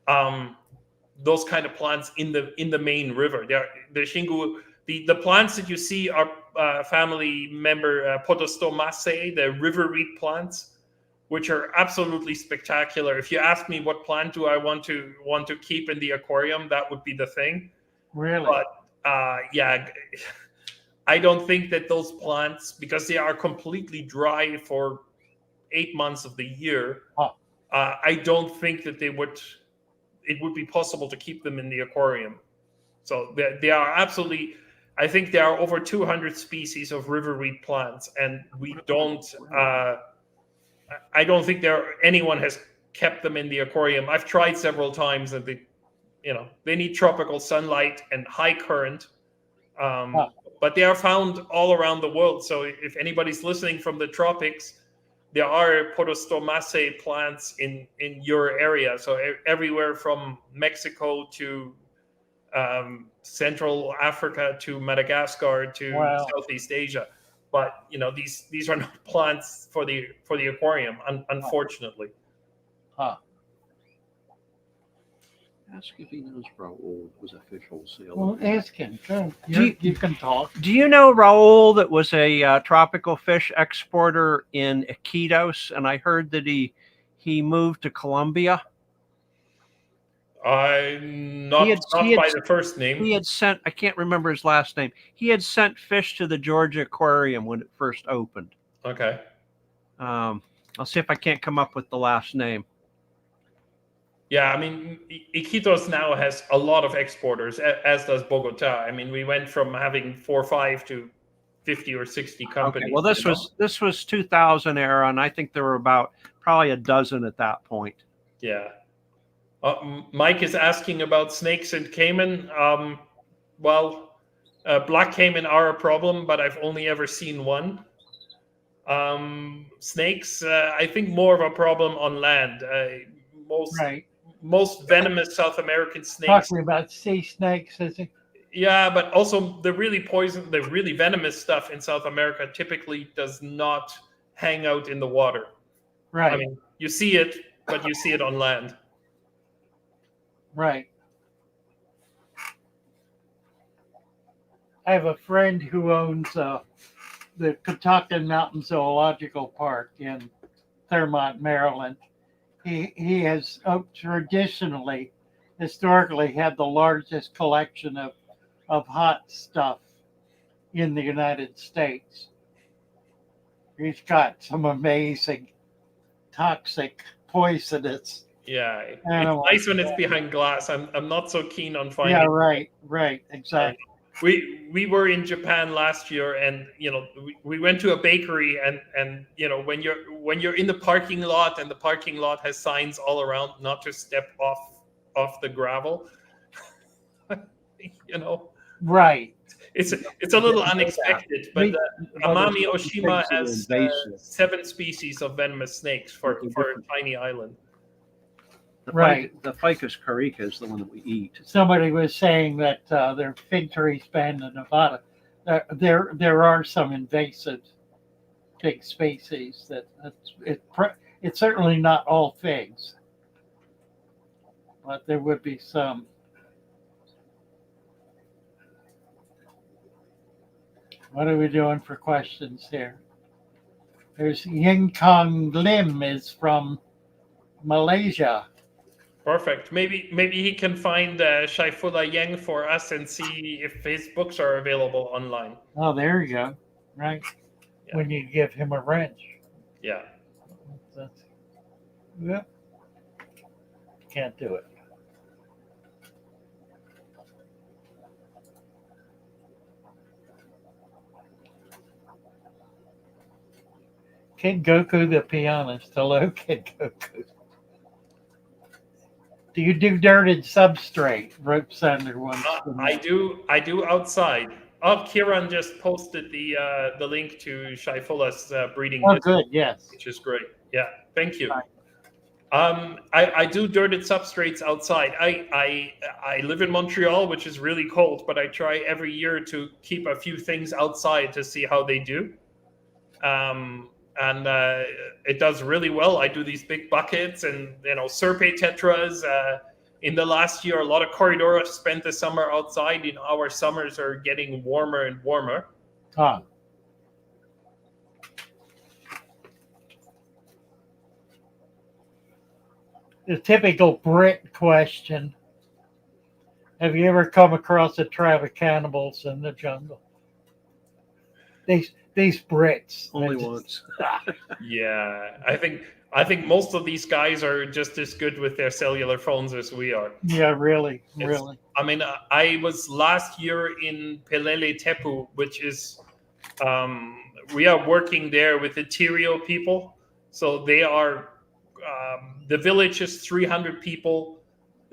those kind of plants in the main river. The Shingu, the plants that you see are family member Potostomaceae, the river reed plants, which are absolutely spectacular. If you ask me what plant do I want to keep in the aquarium, that would be the thing. Really? But I don't think that those plants, because they are completely dry for 8 months of the year, I don't think that it would be possible to keep them in the aquarium. So they are absolutely I think there are over 200 species of river weed plants, and we don't. I don't think anyone has kept them in the aquarium. I've tried several times, and they need tropical sunlight and high current. But they are found all around the world. So if anybody's listening from the tropics, there are Podostomaceae plants in your area. So everywhere from Mexico to Central Africa to Madagascar to Southeast Asia. But these are not plants for the aquarium, unfortunately. Huh. Ask if he knows Raoul was a fish wholesaler. Well, ask him. Go. You can talk. Do you know Raoul that was a tropical fish exporter in Iquitos? And I heard that he moved to Colombia. Not by the first name. He had sent, I can't remember his last name. He had sent fish to the Georgia Aquarium when it first opened. Okay. I'll see if I can't come up with the last name. Yeah, I mean, Iquitos now has a lot of exporters, as does Bogota. I mean, we went from having 4 or 5 to 50 or 60 companies. Okay, well, this was 2000 era, and I think there were probably a dozen at that point. Yeah. Mike is asking about snakes and caiman. Black caiman are a problem, but I've only ever seen one. Snakes, I think more of a problem on land. Most venomous South American snakes. Talking about sea snakes, is it? Yeah, but also the really venomous stuff in South America typically does not hang out in the water. Right. I mean, you see it, but you see it on land. Right. I have a friend who owns the Catoctin Mountain Zoological Park in Claremont, Maryland. He has historically had the largest collection of hot stuff in the United States. He's got some amazing toxic, poisonous. Yeah, animals. It's nice when it's behind glass. I'm not so keen on finding. Yeah, right, exactly. We were in Japan last year, and we went to a bakery, and when you're in the parking lot, and the parking lot has signs all around not to step off the gravel. Right. It's a little unexpected, but Amami Oshima has 7 species of venomous snakes for a tiny island. The Ficus carica is the one that we eat. Somebody was saying that their fig trees banned in Nevada. There are some invasive fig species that it's certainly not all figs, but there would be some. What are we doing for questions here? There's Ying Kong Lim is from Malaysia. Perfect. Maybe he can find Shaifullah Yang for us and see if his books are available online. Oh, there you go. Right. Yeah. When you give him a wrench. Yeah. Yep. Can't do it. Kid Goku the pianist. Hello, Kid Goku. Do you do dirted substrate? Rope Sander wants to know. I do outside. Oh, Kieran just posted the link to Shaifullah's breeding. Oh, good. Yes. Which is great. Yeah. Thank you. I do dirted substrates outside. I live in Montreal, which is really cold, but I try every year to keep a few things outside to see how they do. And it does really well. I do these big buckets and Serpe tetras. In the last year, a lot of Corridoras spent the summer outside. Our summers are getting warmer and warmer. Huh. The typical Brit question. Have you ever come across a tribe of cannibals in the jungle? These Brits. Only once. Yeah, I think most of these guys are just as good with their cellular phones as we are. Yeah, really, It's, really. I mean, I was last year in Pelele Tepu, which is we are working there with the Tirio people. So they are the village is 300 people.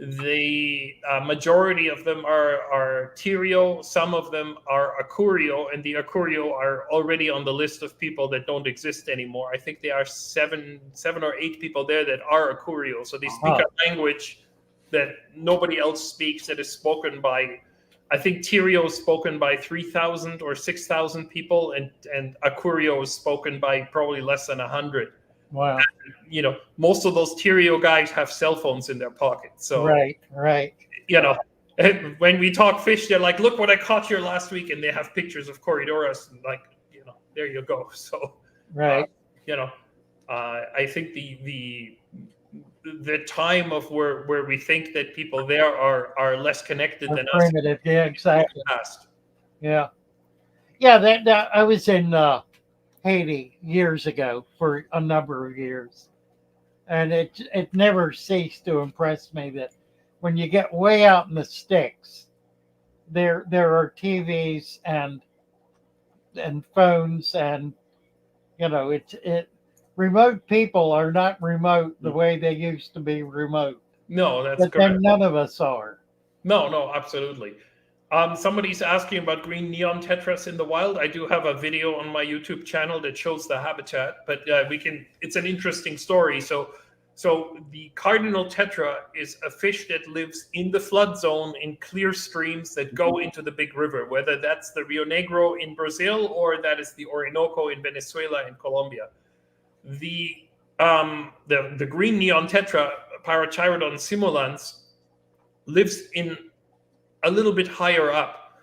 The majority of them are Tirio. Some of them are Akurio, and the Akurio are already on the list of people that don't exist anymore. I think there are seven or eight people there that are Akurio. So they speak a language that nobody else speaks, that is spoken by, I think Tirio is spoken by 3,000 or 6,000 people, and Akurio is spoken by probably less than 100. Wow. You know, most of those Tirio guys have cell phones in their pockets. So, right. you know, when we talk fish, they're like, look what I caught here last week. And they have pictures of Corridoras, and like, you know, there you go. So, Right. You know, I think the time of where we think that people there are less connected than us. Primitive. Yeah, exactly. Past. Yeah. Yeah, that I was in Haiti years ago for a number of years. And it never ceased to impress me that when you get way out in the sticks, there are TVs and phones, and you know it remote people are not remote the way they used to be remote. No, that's But correct. then none of us are. No, absolutely. Somebody's asking about green neon tetras in the wild. I do have a video on my YouTube channel that shows the habitat, but it's an interesting story. So the cardinal tetra is a fish that lives in the flood zone in clear streams that go into the big river, whether that's the Rio Negro in Brazil or that is the Orinoco in Venezuela and Colombia. The green neon tetra, Parachirodon simulans, lives in a little bit higher up.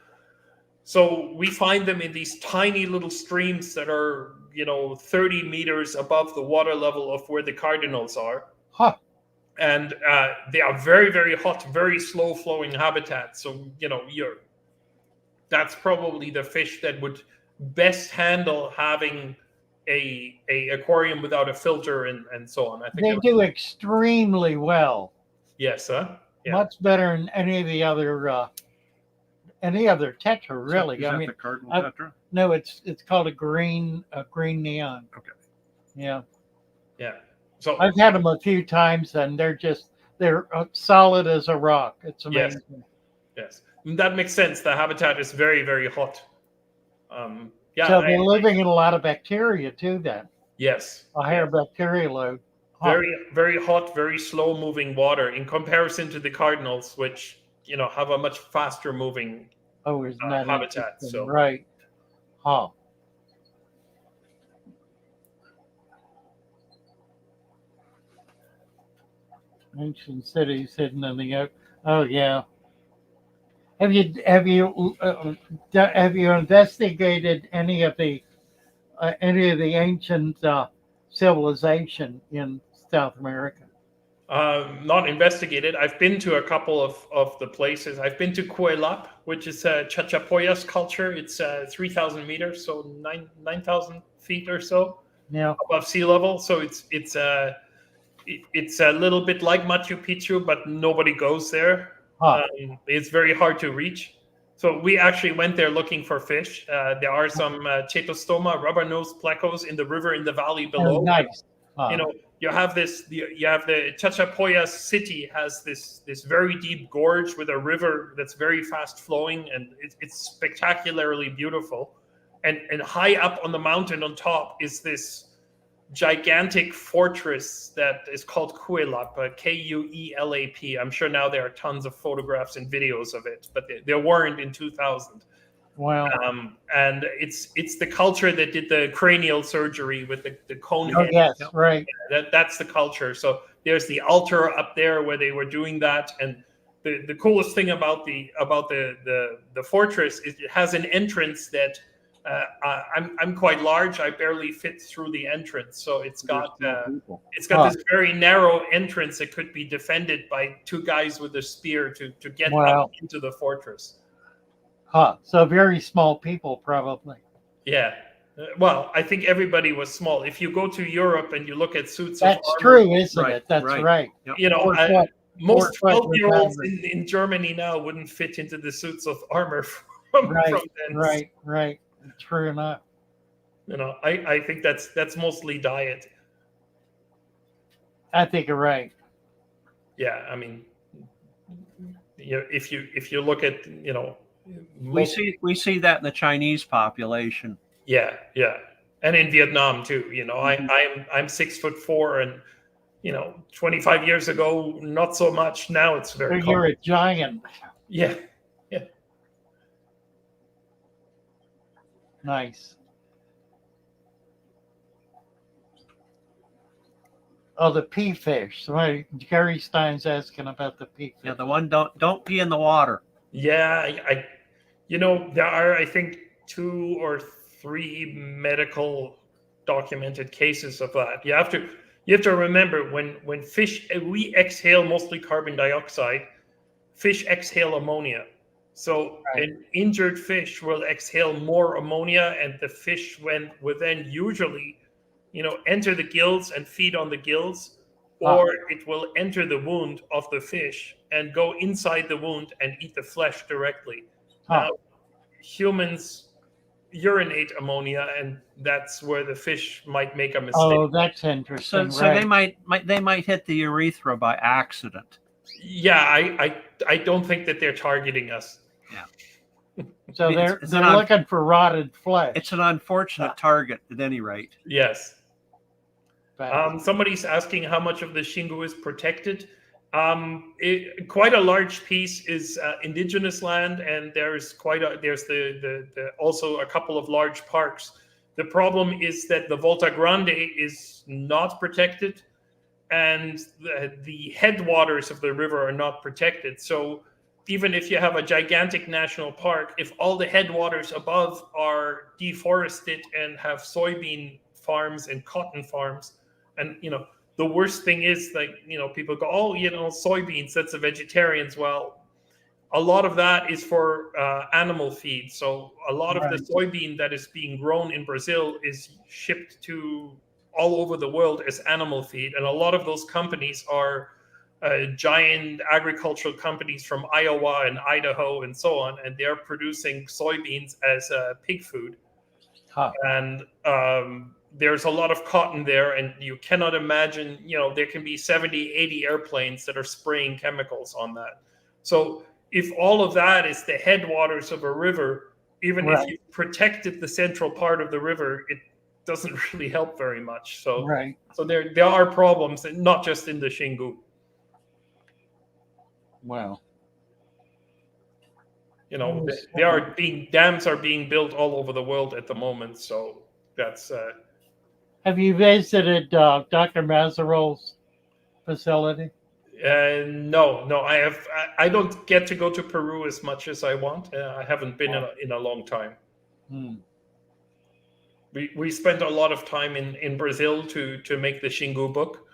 So we find them in these tiny little streams that are, 30 meters above the water level of where the cardinals are. Huh. And they are very, very hot, very slow flowing habitat. So, that's probably the fish that would best handle having a aquarium without a filter and so on. I think They do extremely well. Yes, huh? Yeah. Much better than any of the other tetra, really. Is that the cardinal tetra? No, it's called a green neon. Okay. Yeah. Yeah. So I've had them a few times, and they're solid as a rock. It's amazing. Yes, that makes sense. The habitat is very, very hot. So they're living in a lot of bacteria too. Then. Yes. A higher bacteria load. Very, very hot, very slow moving water in comparison to the cardinals, which have a much faster moving habitat. So right. Huh. Ancient cities hidden in the ocean. Oh yeah. Have you investigated any of the ancient civilization in South America? Not investigated. I've been to a couple of the places. I've been to Cuelap, which is a Chachapoyas culture. It's 3,000 meters, so 9,000 feet or so above sea level. So it's a little bit like Machu Picchu, but nobody goes there. Huh. It's very hard to reach. So we actually went there looking for fish. There are some Chetostoma rubber-nosed plecos in the river in the valley below. Oh, nice. You have the Chachapoyas city has this very deep gorge with a river that's very fast flowing, and it's spectacularly beautiful. And high up on the mountain on top is this gigantic fortress that is called Cuelap, Kuelap. I'm sure now there are tons of photographs and videos of it, but there weren't in 2000. Wow. And it's the culture that did the cranial surgery with the cone head. Yes, right. That's the culture. So there's the altar up there where they were doing that. And the coolest thing about the fortress is it has an entrance that I'm quite large. I barely fit through the entrance. So it's got this very narrow entrance that could be defended by two guys with a spear to get up into the fortress. Huh. So very small people, probably. Yeah. Well, I think everybody was small. If you go to Europe and you look at suits of That's armor, true, isn't Right, it? That's right. right. Yep. you know, 4 foot. most 4 foot 12-year-olds was in Germany now wouldn't fit into the suits of armor from Right, then. right. True enough. You know, I think that's mostly diet. I think you're right. Yeah, I mean, you know, if you look at, you know, We see that in the Chinese population. yeah, and in Vietnam too. You know, Mhm. I'm 6'4", and you know, 25 years ago, not so much. Now it's very But you're common. a giant. Yeah, Nice. Oh, the pea fish. Somebody, Gary Stein's asking about the pea fish. Yeah, the one don't pee in the water. yeah. You know, there are, I think, 2 or 3 medical documented cases of that. You have to remember when fish, we exhale mostly carbon dioxide. Fish exhale ammonia. So Right. an injured fish will exhale more ammonia, and the fish will then usually, you know, enter the gills and feed on the gills, or it will enter the wound of the fish and go inside the wound and eat the flesh directly. Huh. Now, humans urinate ammonia, and that's where the fish might make a mistake. Oh, that's interesting. So right. they might hit the urethra by accident. Yeah, I don't think that they're targeting us. So It's they're an looking for rotted flesh. It's an unfortunate target at any rate. Yes. But Somebody's asking how much of the Shingu is protected. Quite a large piece is indigenous land, and there's also a couple of large parks. The problem is that the Volta Grande is not protected, and the headwaters of the river are not protected. So even if you have a gigantic national park, if all the headwaters above are deforested and have soybean farms and cotton farms, and you know, the worst thing is, like, you know, people go, oh, you know, soybeans, that's the vegetarians. Well, a lot of that is for animal feed. So a lot of the Right. soybean that is being grown in Brazil is shipped to all over the world as animal feed, and a lot of those companies are giant agricultural companies from Iowa and Idaho and so on, and they're producing soybeans as pig food. huh. And there's a lot of cotton there, and you cannot imagine, you know, there can be 70, 80 airplanes that are spraying chemicals on that. So if all of that is the headwaters of a river, even if Right. you protected the central part of the river, it doesn't really help very much. So Right. so there are problems, and not just in the Shingu. Well. You know, Yes. dams are being built all over the world at the moment. So that's Have you visited Dr. Mazerol's facility? no. I don't get to go to Peru as much as I want. I haven't been in a long time. Hmm. We spent a lot of time in Brazil to make the Shingu book.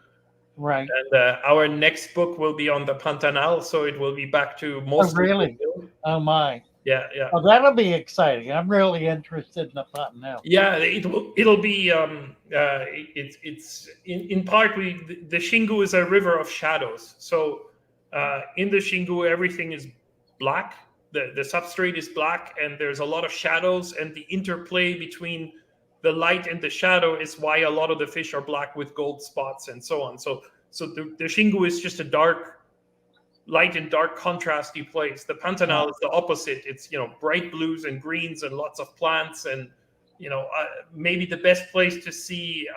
Right. And our next book will be on the Pantanal, so it will be back to mostly really? Brazil. Oh my. Yeah. Oh, that'll be exciting. I'm really interested in the Pantanal. Yeah, it'll be it's in part, the Shingu is a river of shadows. So in the Shingu, everything is black. The substrate is black, and there's a lot of shadows, and the interplay between the light and the shadow is why a lot of the fish are black with gold spots and so on. So the Shingu is just a dark, light and dark contrasty place. The Pantanal is the opposite. It's, you know, bright blues and greens and lots of plants, and you know, maybe the best place to see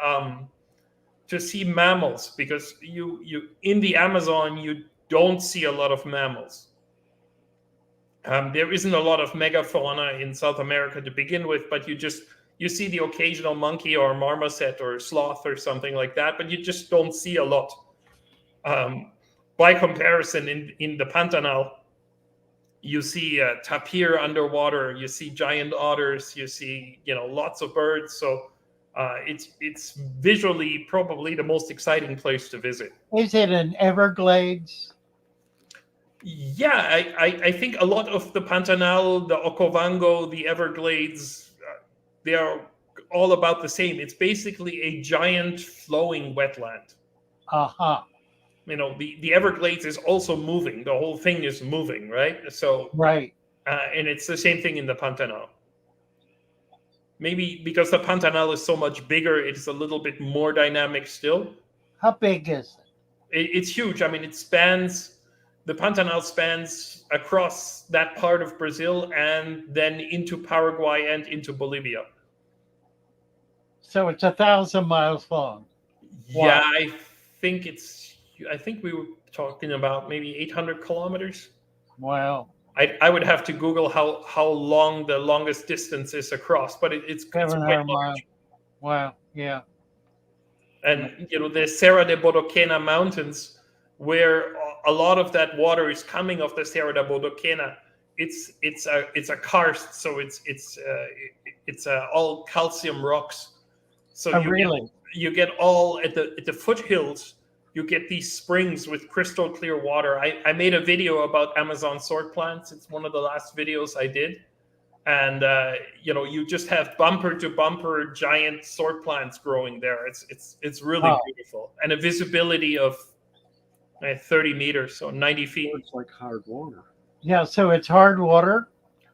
mammals, because you in the Amazon you don't see a lot of mammals. There isn't a lot of megafauna in South America to begin with, but you see the occasional monkey or marmoset or sloth or something like that, but you just don't see a lot. By comparison, in the Pantanal, you see tapir underwater, you see giant otters, you see, you know, lots of birds. So it's visually probably the most exciting place to visit. Is it in Everglades? Yeah, I think a lot of the Pantanal, the Okavango, the Everglades, they are all about the same. It's basically a giant flowing wetland. Uh-huh. You know, the Everglades is also moving. The whole thing is moving, right? So, Right. and it's the same thing in the Pantanal. Maybe because the Pantanal is so much bigger, it's a little bit more dynamic still. How big is it? It's huge. I mean, the Pantanal spans across that part of Brazil and then into Paraguay and into Bolivia. So it's 1,000 miles long. Yeah, Wow. I think we were talking about maybe 800 kilometers. Wow. I would have to Google how long the longest distance is across, but it's quite 700 miles. large. Wow. Yeah. And you know, the Serra de Bodoquena mountains, where a lot of that water is coming off the Serra de Bodoquena, it's a karst, so it's all calcium rocks. So Oh, really? you get all at the foothills. You get these springs with crystal clear water. I made a video about Amazon sword plants. It's one of the last videos I did. And, you know, you just have bumper to bumper giant sword plants growing there. It's really beautiful. And a visibility of 30 meters, so 90 feet. It's like hard water. Yeah. So it's hard water.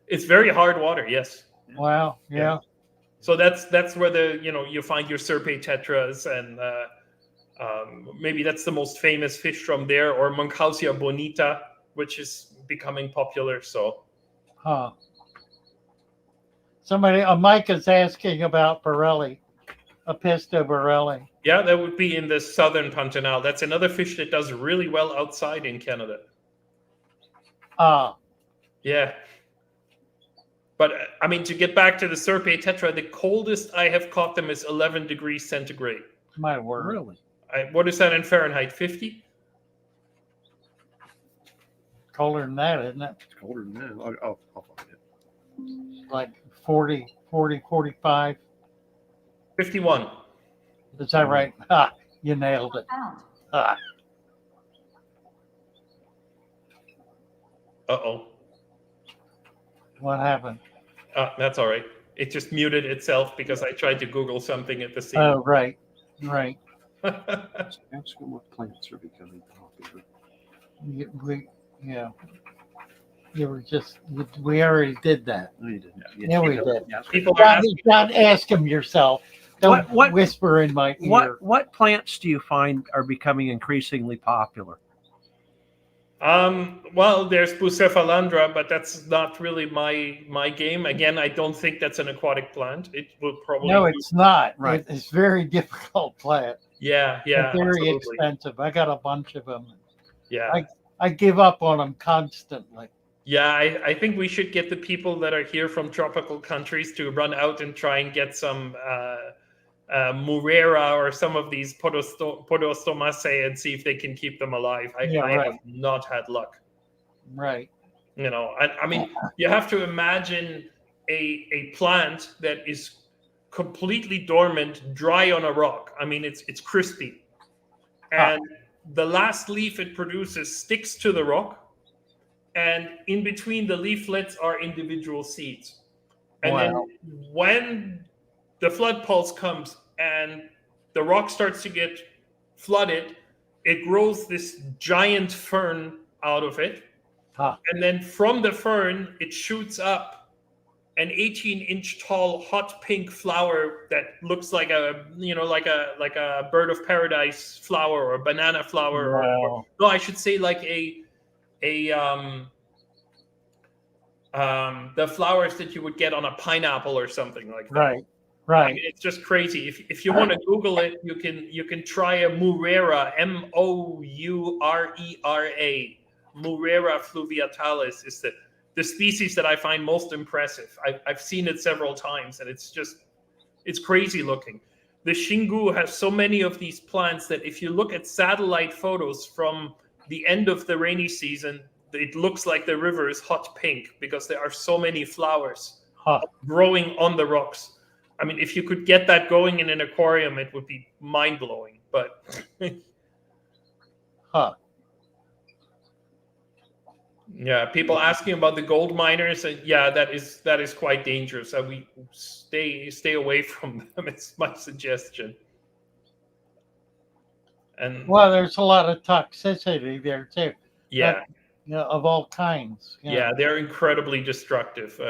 It's very hard water, yes. Wow. Yeah. So that's where you find your Serpae tetras, and maybe that's the most famous fish from there, or Munchausia bonita, which is becoming popular. So, Somebody, Mike is asking about Borelli, Apisto Borelli. yeah, that would be in the southern Pantanal. That's another fish that does really well outside in Canada. Yeah. But I mean, to get back to the Serpae tetra, the coldest I have caught them is 11 degrees centigrade. My word. Really? What is that in Fahrenheit? 50? Colder than that, isn't it? It's colder than that. I'll find it. Like 40, 45. 51. Is that right? You nailed it. Uh-oh. What happened? That's all right. It just muted itself because I tried to Google something at the same Oh, right. Right. Ask them what plants are becoming popular. We already did that. No, you didn't. Yeah, we did. Yes. People are asking, Not ask them yourself. Don't What- whisper in my ear. What plants do you find are becoming increasingly popular? well, there's Bucephalandra, but that's not really my game. Again, I don't think that's an aquatic plant. It will probably No, it's not. Right. It's very difficult plant. yeah, They're very absolutely. expensive. I got a bunch of them. Yeah. I give up on them constantly. Yeah, I think we should get the people that are here from tropical countries to run out and try and get some Murera or some of these Podostomaceae and see if they can keep them alive. I have not had luck. Right. You know, I mean, you have to imagine a plant that is completely dormant, dry on a rock. I mean, it's crispy. And the last leaf it produces sticks to the rock. And in between the leaflets are individual seeds. And then when the flood pulse comes and the rock starts to get flooded, it grows this giant fern out of it. And then from the fern, it shoots up an 18-inch tall hot pink flower that looks like a bird of paradise flower or banana flower. Wow. No, I should say like the flowers that you would get on a pineapple or something like that. Right. I mean, it's just crazy. If you want to Google it, you can try a Murera, Mourera. Murera fluviatalis is the species that I find most impressive. I've seen it several times, and it's crazy looking. The Shingu has so many of these plants that if you look at satellite photos from the end of the rainy season, it looks like the river is hot pink because there are so many flowers growing on the rocks. I mean, if you could get that going in an aquarium, it would be mind-blowing. But Yeah, people asking about the gold miners, and yeah, that is quite dangerous. We stay away from them. It's my suggestion. And Well, there's a lot of toxicity there too. yeah, Of all kinds. yeah, they're incredibly destructive.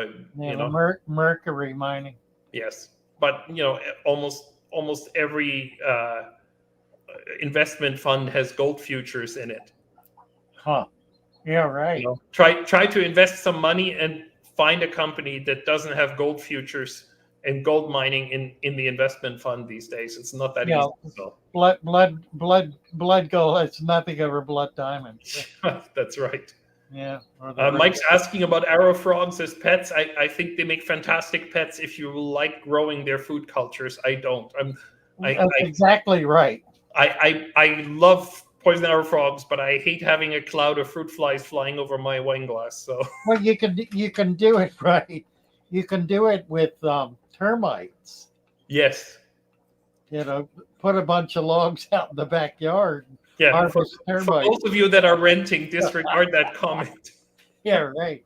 Mercury mining. Yes, but almost every investment fund has gold futures in it. Huh. Yeah, right. Try to invest some money and find a company that doesn't have gold futures and gold mining in the investment fund these days. It's not that easy. So. Blood gold has nothing over blood diamonds. That's right. Yeah. Mike's asking about arrow frogs as pets. I think they make fantastic pets if you like growing their food cultures. I don't. That's exactly right. I love poison arrow frogs, but I hate having a cloud of fruit flies flying over my wine glass. So well, you can do it right. You can do it with termites. Yes. Put a bunch of logs out in the backyard. Yeah. For those of you that are renting, disregard that comment. Yeah, right.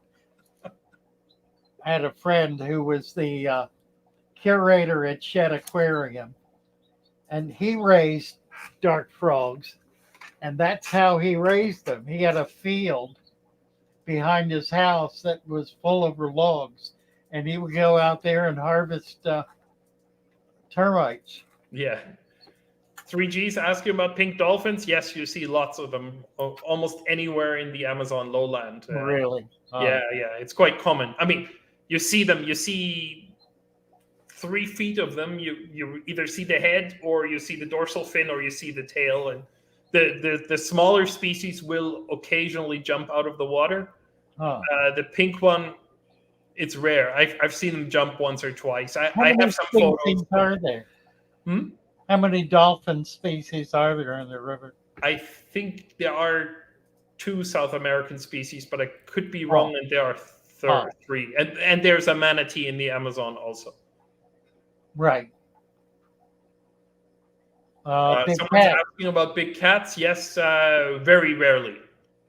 I had a friend who was the curator at Shed Aquarium, and he raised dark frogs, and that's how he raised them. He had a field behind his house that was full of logs, and he would go out there and harvest termites. Yeah. 3G's asking about pink dolphins. Yes, you see lots of them almost anywhere in the Amazon lowland. Really? Yeah, it's quite common. I mean, you see them. You see 3 feet of them. You either see the head, or you see the dorsal fin, or you see the tail. And the smaller species will occasionally jump out of the water. The pink one, it's rare. I've seen them jump once or twice. I have some photos. Are there? How many dolphin species are there in the river? I think there are 2 South American species, but I could be wrong, and there are 3. And there's a manatee in the Amazon also. Right. Someone's asking about big cats. Yes, very rarely.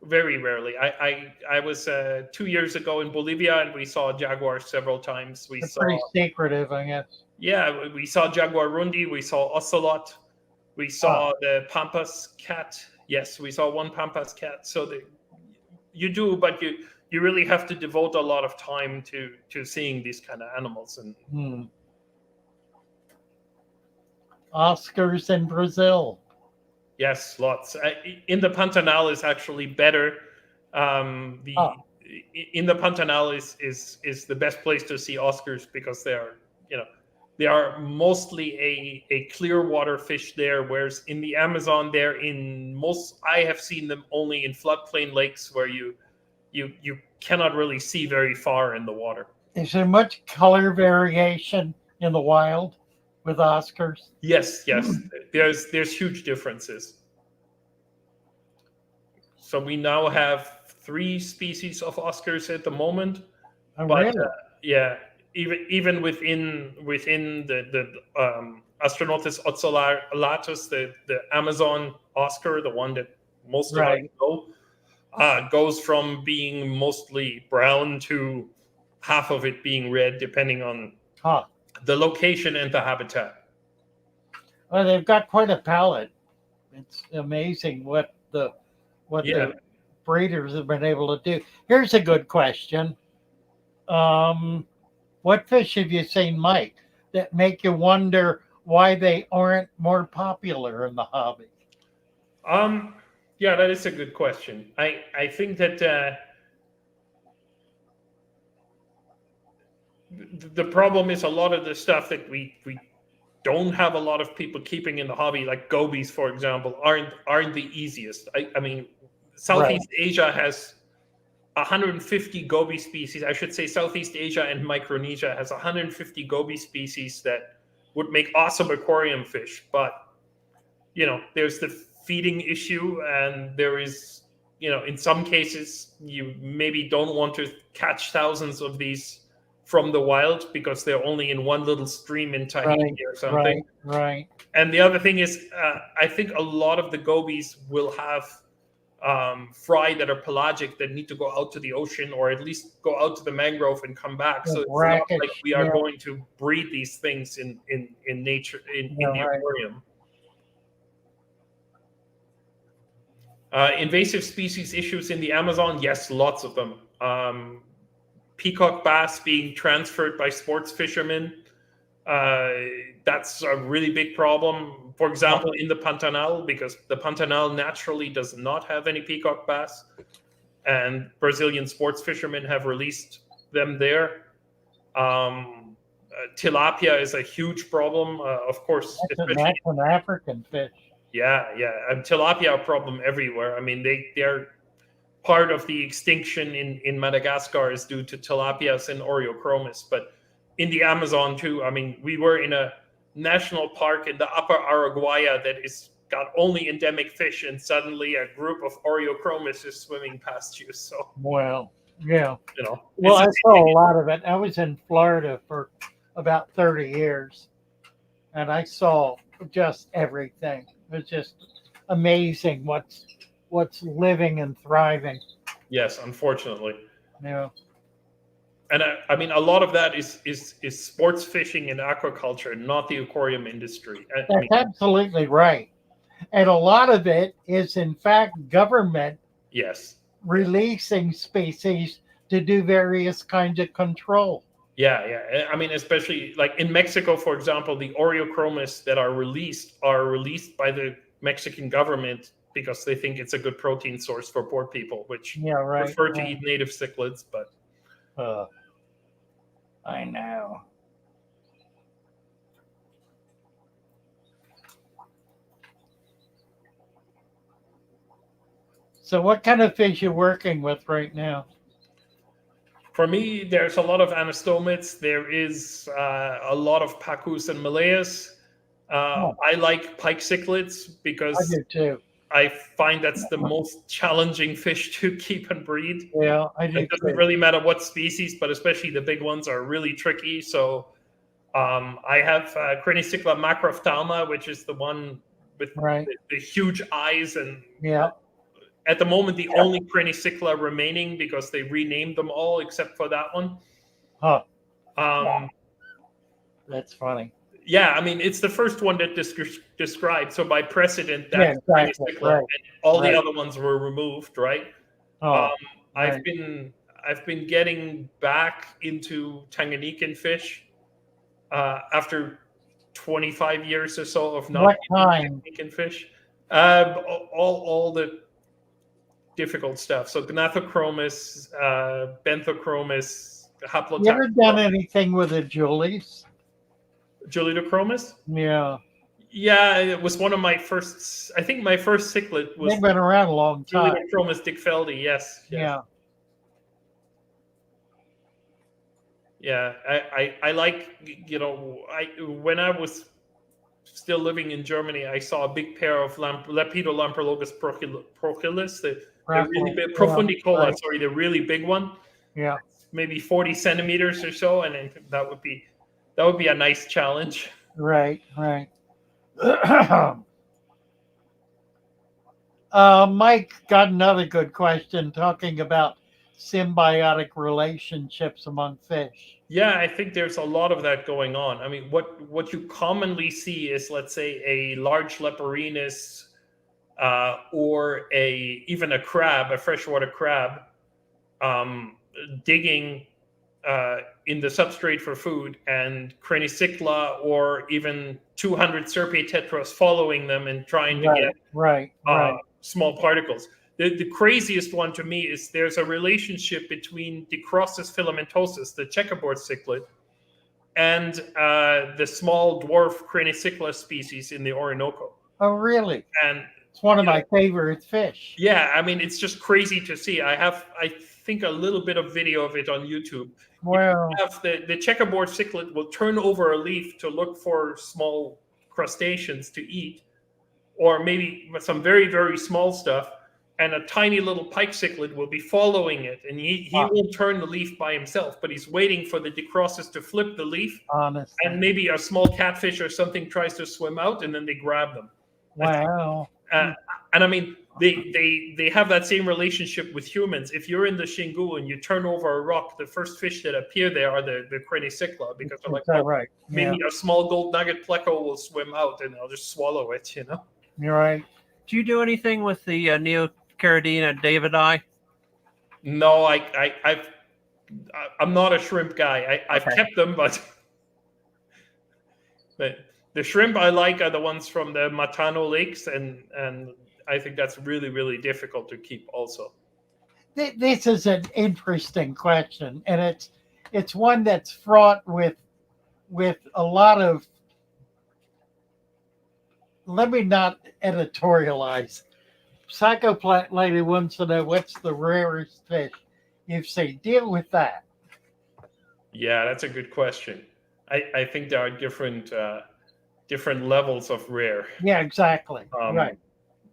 Very rarely. I was 2 years ago in Bolivia, and we saw jaguars several times. They're pretty secretive, I guess. Yeah, we saw jaguar rundi, we saw ocelot, we saw the pampas cat. Yes, we saw one pampas cat. So you do, but you really have to devote a lot of time to seeing these kind of animals. And Oscars in Brazil. Yes, lots. In the Pantanal is actually better. In the Pantanal is the best place to see Oscars, because they are mostly a clear water fish there, whereas in the Amazon, I have seen them only in floodplain lakes where you cannot really see very far in the water. Is there much color variation in the wild with Oscars? Yes. There's huge differences. So we now have 3 species of Oscars at the moment. Oh, but really? even within the Astronotus ocellatus, the Amazon Oscar, the one that most of us know, goes from being mostly brown to half of it being red, depending on the location and the habitat. Well, they've got quite a palate. It's amazing what the breeders have been able to do. Here's a good question. What fish have you seen, Mike, that make you wonder why they aren't more popular in the hobby? Yeah, that is a good question. I think that the problem is a lot of the stuff that we don't have a lot of people keeping in the hobby, like gobies, for example, aren't the easiest. I mean, Southeast Asia has 150 goby species. I should say Southeast Asia and Micronesia has 150 goby species that would make awesome aquarium fish. But, there's the feeding issue, and there is, in some cases, you maybe don't want to catch thousands of these from the wild because they're only in one little stream in Tahiti or something. Right. And the other thing is, I think a lot of the gobies will have fry that are pelagic that need to go out to the ocean or at least go out to the mangrove and come back. So it's not like we are going to breed these things in nature, in the aquarium. Invasive species issues in the Amazon, yes, lots of them. Peacock bass being transferred by sports fishermen, that's a really big problem. For example, in the Pantanal, because the Pantanal naturally does not have any peacock bass, and Brazilian sports fishermen have released them there. Tilapia is a huge problem, of course. That's an African fish. Yeah, and tilapia are a problem everywhere. I mean, they're part of the extinction in Madagascar is due to tilapias and Oreochromis, but in the Amazon too. I mean, we were in a national park in the Upper Araguaia that is got only endemic fish, and suddenly a group of Oreochromis is swimming past you. So, well, yeah, well, I saw a lot of it. I was in Florida for about 30 years, and I saw just everything. It was just amazing what's living and thriving. Yes, unfortunately. Yeah. And I mean, a lot of that is sports fishing and aquaculture, not the aquarium industry. That's absolutely right. And a lot of it is, in fact, government releasing species to do various kinds of control. Yeah. I mean, especially like in Mexico, for example, the Oreochromis that are released by the Mexican government because they think it's a good protein source for poor people, which prefer to eat native cichlids. But I know. So what kind of fish are you working with right now? For me, there's a lot of anastomids. There is a lot of pacus and Malayas. I like pike cichlids because I do too. I find that's the most challenging fish to keep and breed. Yeah, I do. It doesn't really matter what species, but especially the big ones are really tricky. So I have Crinicycla macrophthalma, which is the one with the huge eyes. And at the moment, the only Crinicycla remaining because they renamed them all except for that one. That's funny. Yeah, I mean, it's the first one that described. So by precedent, that's exactly. And all the other ones were removed, right? I've been getting back into Tanganyikan fish after 25 years or so of not eating Tanganyikan fish. All the difficult stuff. So Gnathochromis, Benthochromis, Haplotaxis. You ever done anything with the Julies? Julidochromis? Yeah. Yeah, it was one of my first. I think my first cichlid was. They've been around a long time. Julidochromis dickfeldi, yes. Yeah. Yeah, I like, when I was still living in Germany, I saw a big pair of Lepidolamprologus prochilus, the really big, Profundicola, sorry, the really big one. Yeah. Maybe 40 centimeters or so, and I think that would be a nice challenge. Right. Mike got another good question talking about symbiotic relationships among fish. Yeah, I think there's a lot of that going on. I mean, what you commonly see is, let's say, a large Leporhinus or even a crab, a freshwater crab, digging in the substrate for food, and Crinicycla or even 200 Serpae tetras following them and trying to get small particles. The craziest one to me is there's a relationship between Dicrossus filamentosus, the checkerboard cichlid, and the small dwarf Crinicycla species in the Orinoco. Oh, really? And it's one of my favorite fish. Yeah, I mean, it's just crazy to see. I think a little bit of video of it on YouTube. Well, the checkerboard cichlid will turn over a leaf to look for small crustaceans to eat, or maybe some very, very small stuff. And a tiny little pike cichlid will be following it, and he won't turn the leaf by himself, but he's waiting for the Dicrossus to flip the leaf. Honestly. And maybe a small catfish or something tries to swim out, and then they grab them. Wow. And I mean, they have that same relationship with humans. If you're in the Shingu and you turn over a rock, the first fish that appear there are the Cranicycla, because they're like, Is that well, right? Yeah, maybe a small gold nugget pleco will swim out and they'll just swallow it, you're right. Do you do anything with the Neocaridina davidi? No, I'm not a shrimp guy. I've Okay. kept them, but the shrimp I like are the ones from the Matano lakes, and I think that's really, really difficult to keep also. This is an interesting question, and it's one that's fraught with a lot of. Let me not editorialize. Psychoplant lady wants to know what's the rarest fish you've seen. Deal with that. Yeah, that's a good question. I think there are different levels of rare. Yeah, exactly. Right.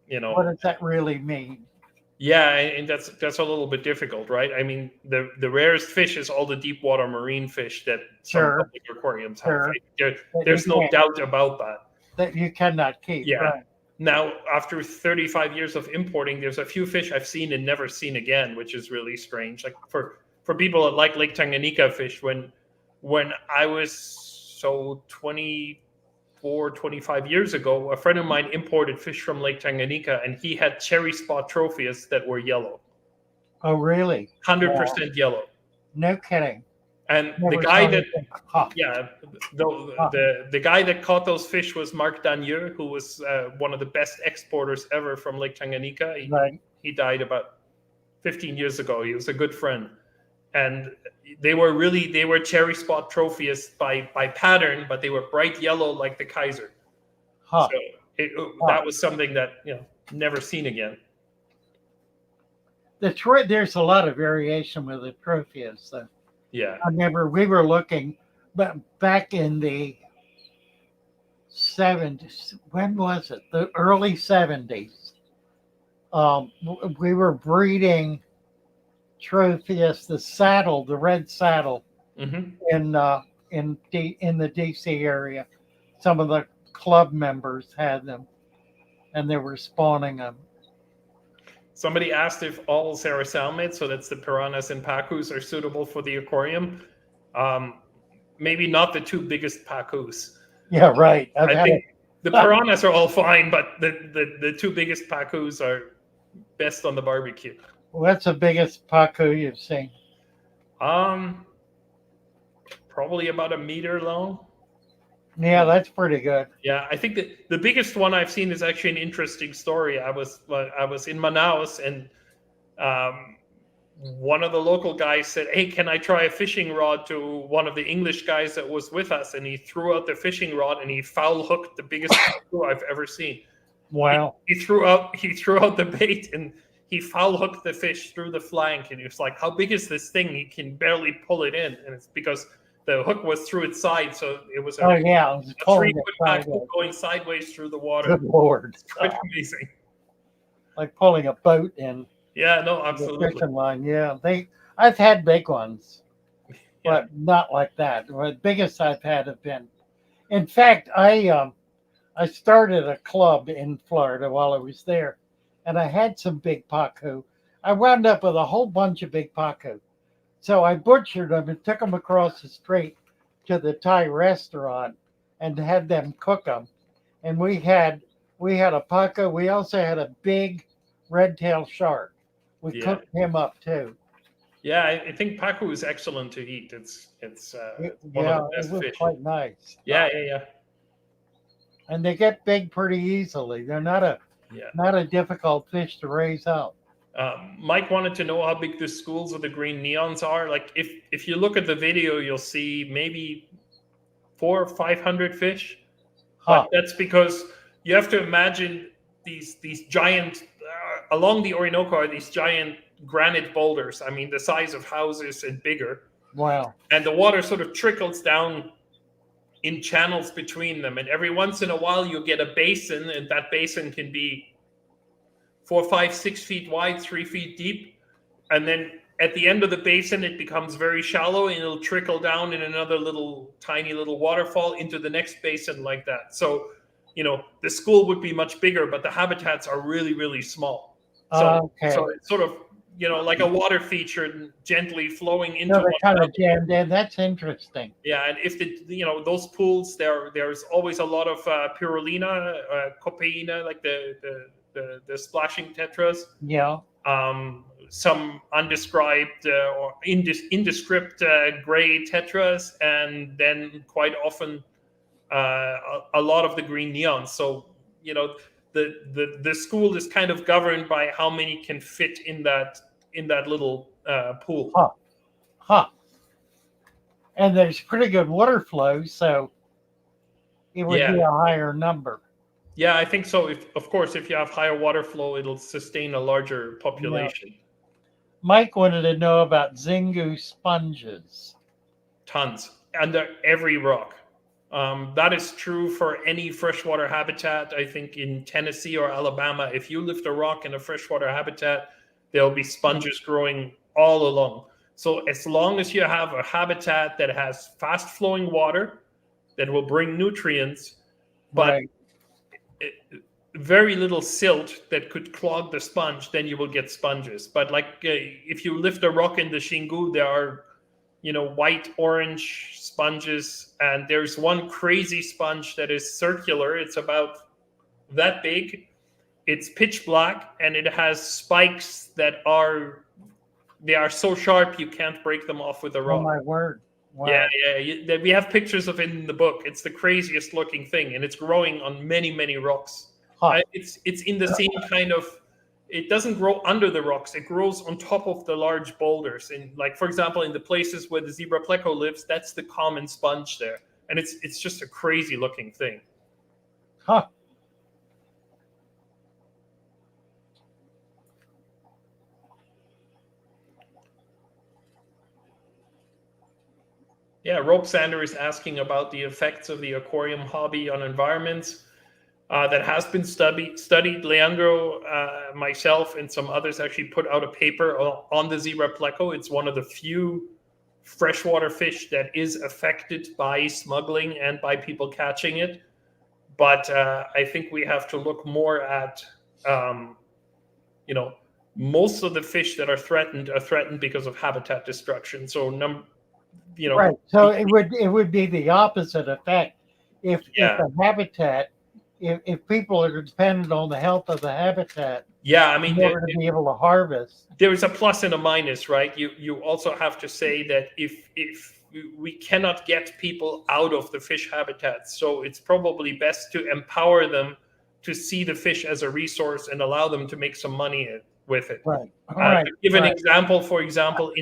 You know, What does that really mean? yeah, and that's a little bit difficult, right? I mean, the rarest fish is all the deep water marine fish that some Sure. public aquariums have. Sure. There's no doubt about that. That you cannot keep. Yeah. Right. Now, after 35 years of importing, there's a few fish I've seen and never seen again, which is really strange. Like for people that like Lake Tanganyika fish, when I was 25 years ago, a friend of mine imported fish from Lake Tanganyika, and he had cherry spot trophies that were yellow. Oh, really? 100% yellow. No kidding. And Never the guy saw that, anything. Huh. yeah, the guy that caught those fish was Marc Danieux, who was one of the best exporters ever from Lake Tanganyika. Right. He died about 15 years ago. He was a good friend. And they were cherry spot trophies by pattern, but they were bright yellow like the Kaiser. Huh. So that was something that, never seen again. There's a lot of variation with the trophies. So. Yeah. I remember we were looking, but back in the 70s, when was it? The early 70s. We were breeding Tropheus, the red saddle, in the DC area. Some of the club members had them, and they were spawning them. Somebody asked if all Sarasalmids, so that's the piranhas and pacus, are suitable for the aquarium. Maybe not the two biggest pacus. Yeah, right. I think the piranhas are all fine, but the two biggest pacus are best on the barbecue. What's the biggest pacu you've seen? Probably about 1 meter long. Yeah, that's pretty good. Yeah, I think that the biggest one I've seen is actually an interesting story. I was in Manaus, and one of the local guys said, "Hey, can I try a fishing rod?" to one of the English guys that was with us, and he threw out the fishing rod and he foul hooked the biggest pacu I've ever seen. Wow! He threw out the bait and he foul hooked the fish through the flank, and he was like, "How big is this thing?" He can barely pull it in, and it's because the hook was through its side, so it was a 3-foot pacu going sideways through the water. Good Lord! It's quite amazing. Like pulling a boat in. Yeah, no, absolutely. The fishing line. Yeah, I've had big ones, but not like that. The biggest I've had have been. In fact, I started a club in Florida while I was there, and I had some big pacu. I wound up with a whole bunch of big pacu. So I butchered them and took them across the street to the Thai restaurant and had them cook them. And we had a pacu. We also had a big red-tailed shark. We cooked him up too. Yeah, I think pacu is excellent to eat. It's one of the best it was fish. quite nice. Yeah. And they get big pretty easily. They're not a difficult fish to raise out. Mike wanted to know how big the schools of the green neons are. Like if you look at the video, you'll see maybe 400 or 500 fish. But that's because you have to imagine these giant along the Orinoco are these giant granite boulders. I mean, the size of houses and bigger. Wow! And the water sort of trickles down in channels between them, and every once in a while you get a basin, and that basin can be 4, 5, 6 feet wide, 3 feet deep. And then at the end of the basin, it becomes very shallow and it'll trickle down in another tiny little waterfall into the next basin like that. So, the school would be much bigger, but the habitats are really, really small. Okay. So it's sort of, like a water feature gently flowing into So they're one kind of another. jammed in. That's interesting. Yeah, and if those pools, there's always a lot of pyrrolina, copaina, like the splashing tetras. Yeah. Some undescribed or indescript gray tetras, and then quite often a lot of the green neons. So the school is kind of governed by how many can fit in that little pool. Huh. Huh. And there's pretty good water flow, so it would be Yeah. a higher number. Yeah, I think so. Of course, if you have higher water flow, it'll sustain a larger population. Mike wanted to know about Xingu sponges. Tons under every rock. That is true for any freshwater habitat. I think in Tennessee or Alabama, if you lift a rock in a freshwater habitat, there'll be sponges growing all along. So as long as you have a habitat that has fast flowing water that will bring nutrients, but Right. very little silt that could clog the sponge, then you will get sponges. But if you lift a rock in the Shingu, there are white, orange sponges, and there's one crazy sponge that is circular. It's about that big. It's pitch black, and it has spikes that are so sharp you can't break them off with a rock. Oh my word! Wow. Yeah. We have pictures of it in the book. It's the craziest looking thing, and it's growing on many, many rocks. Huh. It's in the same kind of. It doesn't grow under the rocks. It grows on top of the large boulders. And for example, in the places where the zebra pleco lives, that's the common sponge there. And it's just a crazy looking thing. Huh. Yeah, Rope Sander is asking about the effects of the aquarium hobby on environments. That has been studied. Leandro, myself, and some others actually put out a paper on the zebra pleco. It's one of the few freshwater fish that is affected by smuggling and by people catching it. But I think we have to look more at, most of the fish that are threatened because of habitat destruction. So, right. So it would be the opposite effect if the habitat. If people are dependent on the health of the habitat, in order to be able to harvest, there is a plus and a minus, right? You also have to say that if we cannot get people out of the fish habitats, so it's probably best to empower them to see the fish as a resource and allow them to make some money with it. Right. To give an example, for example,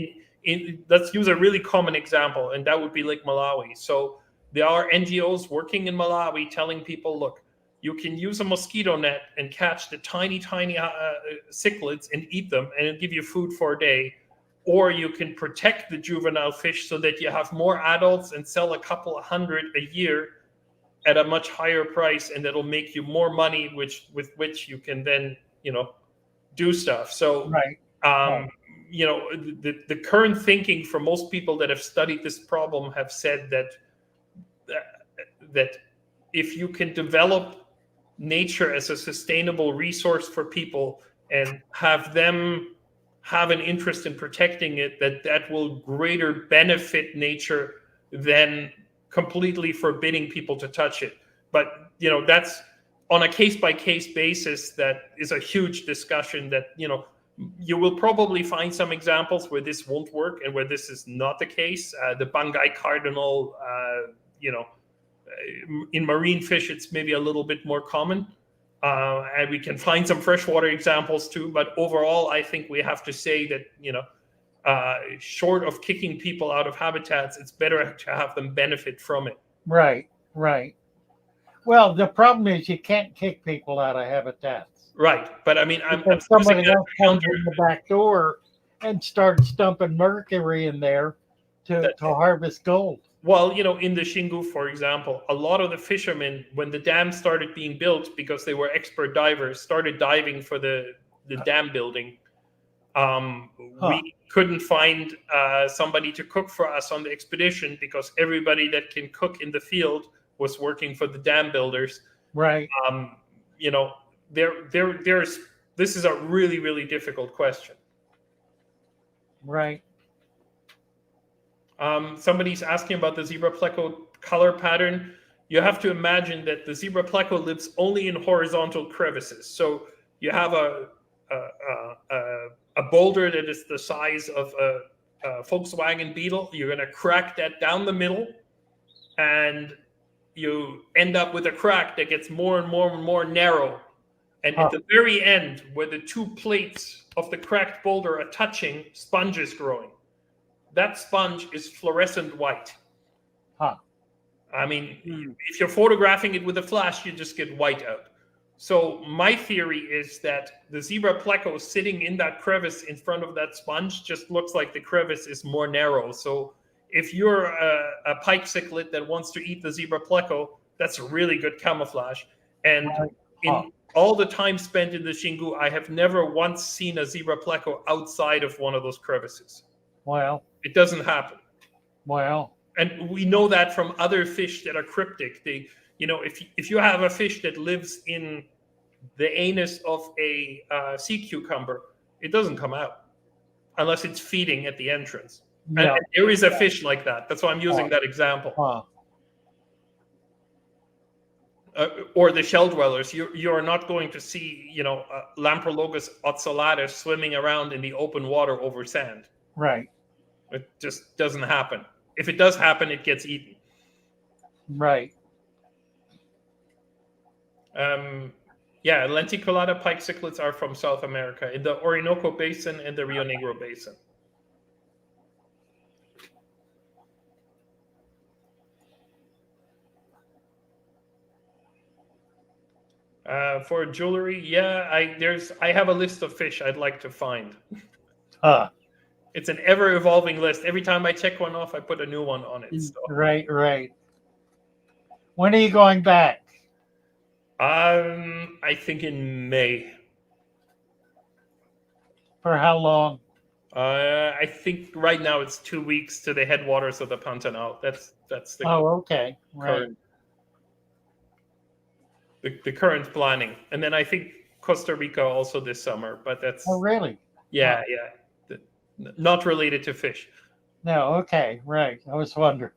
in let's use a really common example, and that would be Lake Malawi. So there are NGOs working in Malawi telling people, look, you can use a mosquito net and catch the tiny cichlids and eat them, and it'll give you food for a day. Or you can protect the juvenile fish so that you have more adults and sell a couple of hundred a year at a much higher price, and that'll make you more money, with which you can then, do stuff. So, the current thinking for most people that have studied this problem have said that if you can develop nature as a sustainable resource for people and have them have an interest in protecting it, that will greater benefit nature than completely forbidding people to touch it. But that's on a case-by-case basis. That is a huge discussion that you will probably find some examples where this won't work and where this is not the case. The Bangai cardinal, in marine fish, it's maybe a little bit more common. And we can find some freshwater examples too. But overall, I think we have to say that, short of kicking people out of habitats, it's better to have them benefit from it. Right. Well, the problem is you can't kick people out of habitats. Right. But I mean, I'm somebody else comes in the back door and starts dumping mercury in there to harvest gold. Well, in the Shingu, for example, a lot of the fishermen, when the dam started being built, because they were expert divers, started diving for the dam building. We couldn't find somebody to cook for us on the expedition because everybody that can cook in the field was working for the dam builders. Right. There's This is a really, really difficult question. Right. Somebody's asking about the zebra pleco color pattern. You have to imagine that the zebra pleco lives only in horizontal crevices. So you have a boulder that is the size of a Volkswagen Beetle. You're going to crack that down the middle, and you end up with a crack that gets more and more and more narrow. And at the very end, where the two plates of the cracked boulder are touching, sponge is growing. That sponge is fluorescent white. Huh. I mean, if you're photographing it with a flash, you just get white out. So my theory is that the zebra pleco sitting in that crevice in front of that sponge just looks like the crevice is more narrow. So if you're a pike cichlid that wants to eat the zebra pleco, that's a really good camouflage. And in all the time spent in the Shingu, I have never once seen a zebra pleco outside of one of those crevices. Well, it doesn't happen. Well, and we know that from other fish that are cryptic. They, you know, if you have a fish that lives in the anus of a sea cucumber, it doesn't come out unless it's feeding at the entrance. yeah. And there is a fish like that. That's why I'm using that example. Or the shell dwellers. You're not going to see, you know, Lamprologus ocellatus swimming around in the open water over sand. Right. It just doesn't happen. If it does happen, it gets eaten. Right. Yeah, lenticulata pike cichlids are from South America in the Orinoco Basin and the Rio Negro Basin. For jewelry, yeah, I have a list of fish I'd like to find. It's an ever-evolving list. Every time I check one off, I put a new one on it. So. Right. When are you going back? I think in May. For how long? I think right now it's 2 weeks to the headwaters of the Pantanal. That's the okay. Right. Current, the current planning, and then I think Costa Rica also this summer. But that's really? Yeah. Not related to fish. No, okay, right. I was wondering.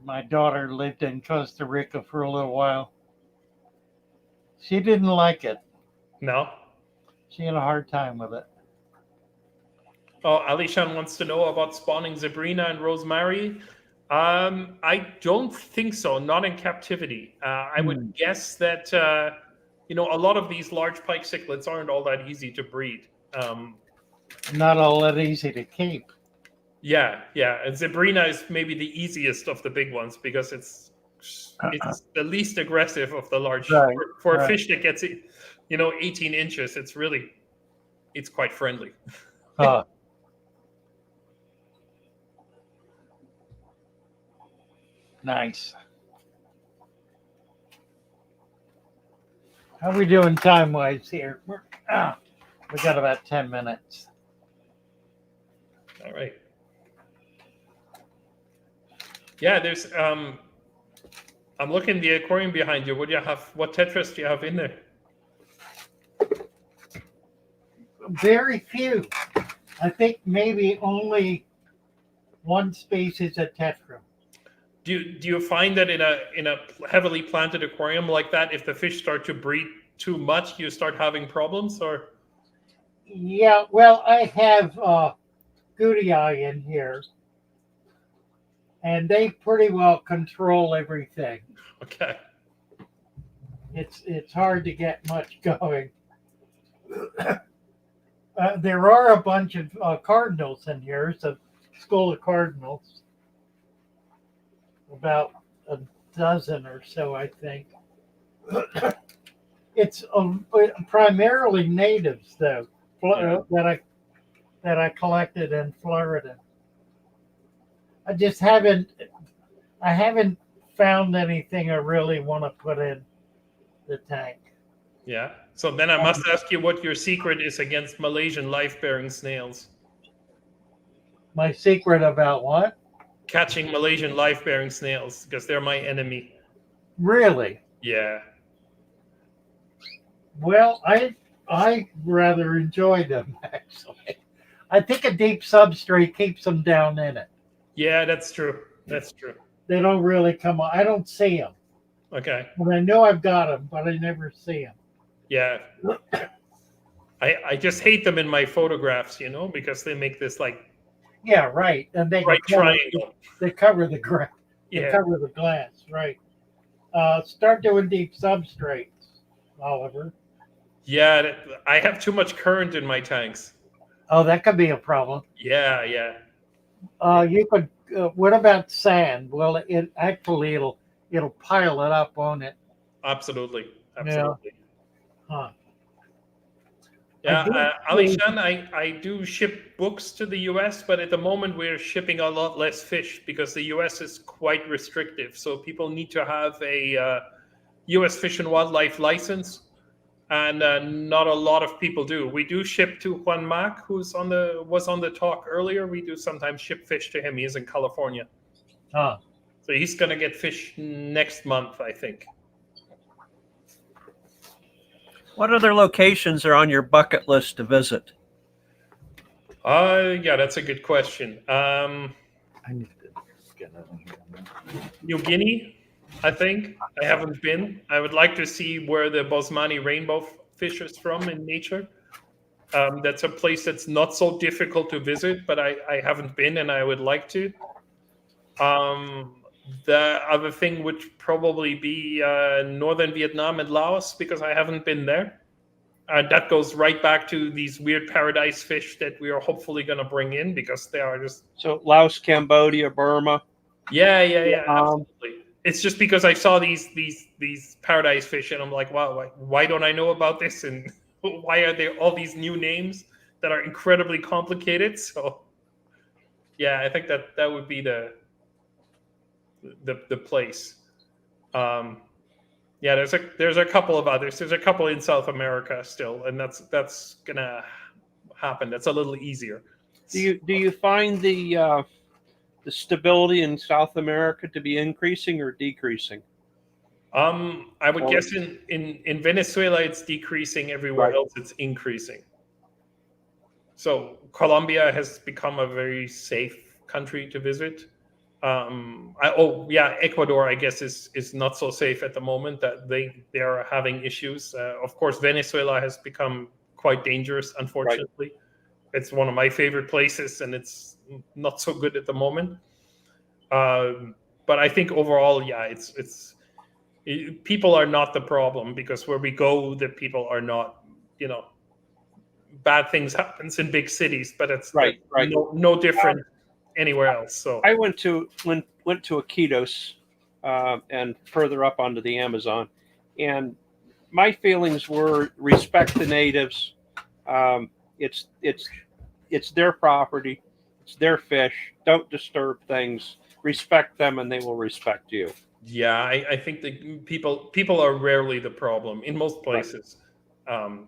My daughter lived in Costa Rica for a little while. She didn't like it. No? She had a hard time with it. Oh, Alishan wants to know about spawning zebrina and rosemary. I don't think so, not in captivity. I would guess that you know, a lot of these large pike cichlids aren't all that easy to breed. Not all that easy to keep. Yeah. And zebrina is maybe the easiest of the big ones because it's the least aggressive of the large. Right, for a fish that gets, you know, 18 inches, it's quite friendly. Nice. How are we doing time-wise here? We got about 10 minutes. All right. Yeah, there's I'm looking at the aquarium behind you. What do you have? What tetras do you have in there? Very few. I think maybe only one species of tetra. Do you find that in a heavily planted aquarium like that, if the fish start to breed too much, you start having problems? Or yeah, well, I have Goodii in here, and they pretty well control everything. Okay. It's hard to get much going. There are a bunch of cardinals in here. It's a school of cardinals. About a dozen or so, I think. It's primarily natives, though, that I collected in Florida. I just haven't found anything I really want to put in the tank. Yeah. So then I must ask you what your secret is against Malaysian life-bearing snails. My secret about what? Catching Malaysian life-bearing snails, because they're my enemy. Really? Yeah. Well, I rather enjoy them actually. I think a deep substrate keeps them down in it. Yeah, that's true. That's true. They don't really come on. I don't see them. Okay. And I know I've got them, but I never see them. Yeah. I just hate them in my photographs, because they make this like Yeah, right. And they can right triangle. they cover the grass. They Yeah. cover the glass, right? Start doing deep substrates, Oliver. Yeah, I have too much current in my tanks. Oh, that could be a problem. Yeah, yeah. You could. What about sand? Well, it actually it'll pile it up on it. Absolutely. Yeah. Absolutely. Huh. Yeah, I Alishan, I do ship books to the US, but at the moment we're shipping a lot less fish because the US is quite restrictive. So people need to have a US Fish and Wildlife license, and not a lot of people do. We do ship to Juan Mac, was on the talk earlier. We do sometimes ship fish to him. He's in California. Huh. So he's going to get fish next month, I think. What other locations are on your bucket list to visit? Yeah, that's a good question. I need to get that on here. New Guinea, I think. I haven't been. I would like to see where the Bosmani rainbow fishes from in nature. That's a place that's not so difficult to visit, but I haven't been and I would like to. The other thing would probably be northern Vietnam and Laos, because I haven't been there. That goes right back to these weird paradise fish that we are hopefully going to bring in, because they are just... So Laos, Cambodia, Burma. Yeah, absolutely. It's just because I saw these paradise fish and I'm like, wow, why don't I know about this? And why are there all these new names that are incredibly complicated? So yeah, I think that would be the place. Yeah, there's a couple of others. There's a couple in South America still, and that's gonna happen. That's a little easier. Do you find the stability in South America to be increasing or decreasing? I would guess in Venezuela it's decreasing. Everywhere Right. else it's increasing. So Colombia has become a very safe country to visit. Ecuador, I guess, is not so safe at the moment. That they are having issues. Of course, Venezuela has become quite dangerous, unfortunately. Right. It's one of my favorite places, and it's not so good at the moment. But I think overall, yeah, it's people are not the problem, because where we go, the people are not. Bad things happens in big cities, but it's right. No different anywhere else. So I went to Iquitos and further up onto the Amazon, and my feelings were respect the natives. It's their property, it's their fish. Don't disturb things. Respect them, and they will respect you. Yeah, I think the people are rarely the problem in most places. Right.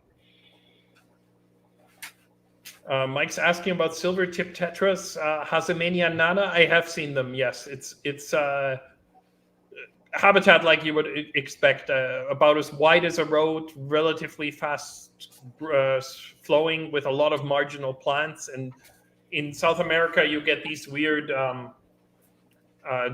Mike's asking about silver tip tetras, Hasemania nana. I have seen them. Yes, it's habitat like you would expect, about as wide as a road, relatively fast flowing, with a lot of marginal plants. And in South America, you get these weird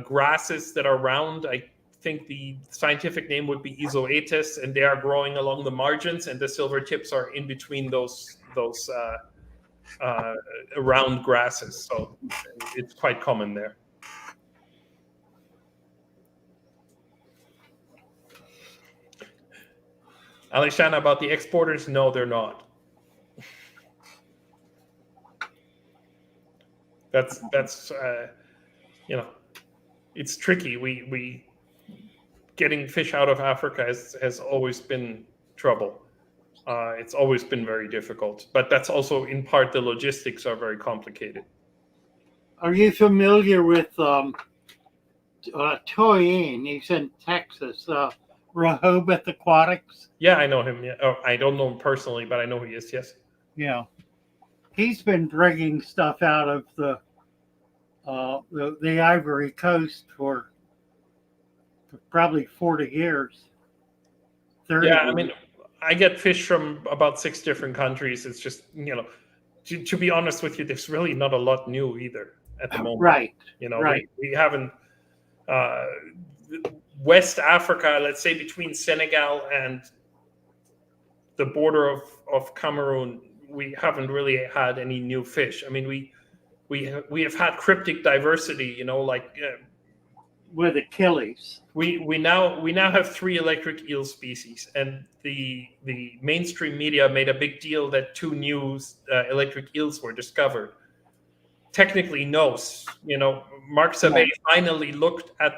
grasses that are round. I think the scientific name would be Isoetes, and they are growing along the margins, and the silver tips are in between those round grasses, so it's quite common there. Alishana, about the exporters, no, they're not. That's it's tricky. We getting fish out of Africa has always been trouble. It's always been very difficult, but that's also in part the logistics are very complicated. Are you familiar with Toyin? He's in Texas. Rehoboth Aquatics. Yeah, I know him. Yeah, I don't know him personally, but I know he is. Yes. Yeah, he's been bringing stuff out of the Ivory Coast for probably 40 years. 30 yeah, years. I mean, I get fish from about 6 different countries. It's just, to be honest with you, there's really not a lot new either at the moment. Right. Right. We haven't. West Africa, let's say between Senegal and the border of Cameroon, we haven't really had any new fish. I mean, we have had cryptic diversity, like with Achilles. we now have 3 electric eel species, and the mainstream media made a big deal that 2 new electric eels were discovered. Technically, no. Mark Sabet finally looked at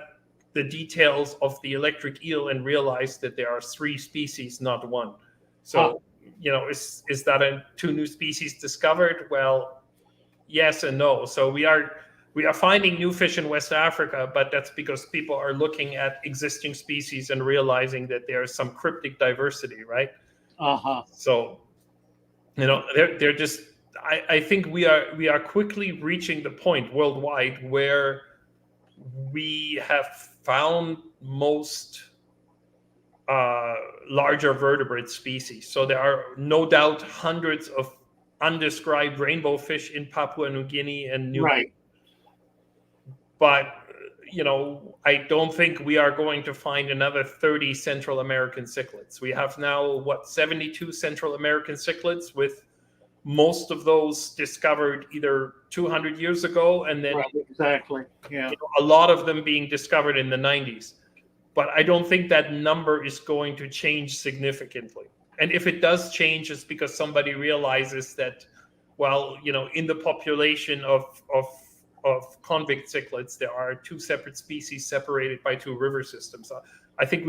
the details of the electric eel and realized that there are 3 species, not 1. So, is that 2 new species discovered? Well, yes and no. So we are finding new fish in West Africa, but that's because people are looking at existing species and realizing that there is some cryptic diversity, right? So, they're just. I think we are quickly reaching the point worldwide where we have found most larger vertebrate species. So there are no doubt hundreds of undescribed rainbow fish in Papua New Guinea and New Guinea. But I don't think we are going to find another 30 Central American cichlids. We have now 72 Central American cichlids, with most of those discovered either 200 years ago, and then a lot of them being discovered in the 90s. But I don't think that number is going to change significantly. And if it does change, it's because somebody realizes that, in the population of convict cichlids, there are 2 separate species separated by 2 river systems. I think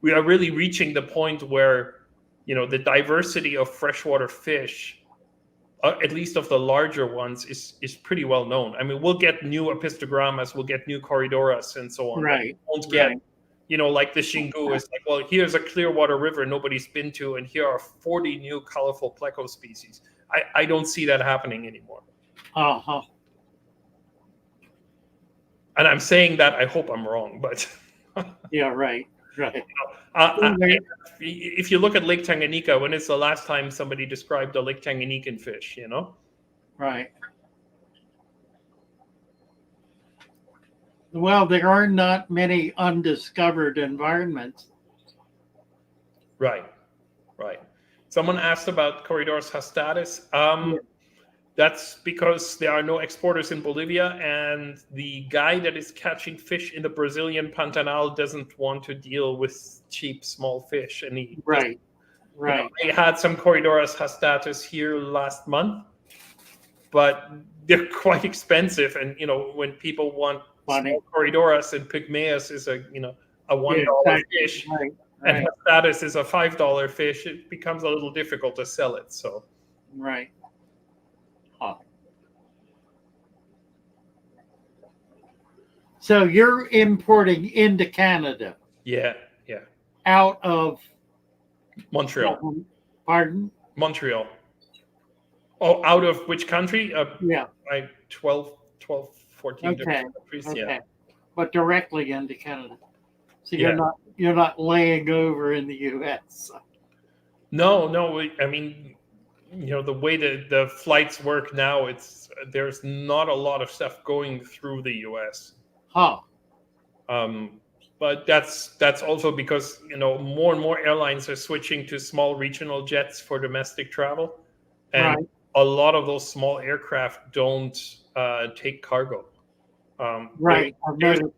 we are really reaching the point where, the diversity of freshwater fish, at least of the larger ones, is pretty well known. I mean, we'll get new epistogrammas, we'll get new corridoras, and so on. Right. We won't get, like the Shingu is like, well, here's a clear water river nobody's been to, and here are 40 new colorful pleco species. I don't see that happening anymore. And I'm saying that, I hope I'm wrong, but right. If you look at Lake Tanganyika, when is the last time somebody described a Lake Tanganyikan fish, Right. Well, there are not many undiscovered environments. Right. Someone asked about Corridorus hastatus. That's because there are no exporters in Bolivia, and the guy that is catching fish in the Brazilian Pantanal doesn't want to deal with cheap small fish. And I had some Corridorus hastatus here last month, but they're quite expensive. And when people want small Corridorus, and Pygmaeus is a $1 fish, and hastatus is a $5 fish, it becomes a little difficult to sell it. So So you're importing into Canada? Yeah. Out of Montreal. Pardon? Montreal. Oh, out of which country? 12, 14 different countries. Yeah. But directly into Canada. So you're not laying over in the US. No. I mean, the way that the flights work now, there's not a lot of stuff going through the US. But that's also because more and more airlines are switching to small regional jets for domestic travel, and a lot of those small aircraft don't take cargo. There's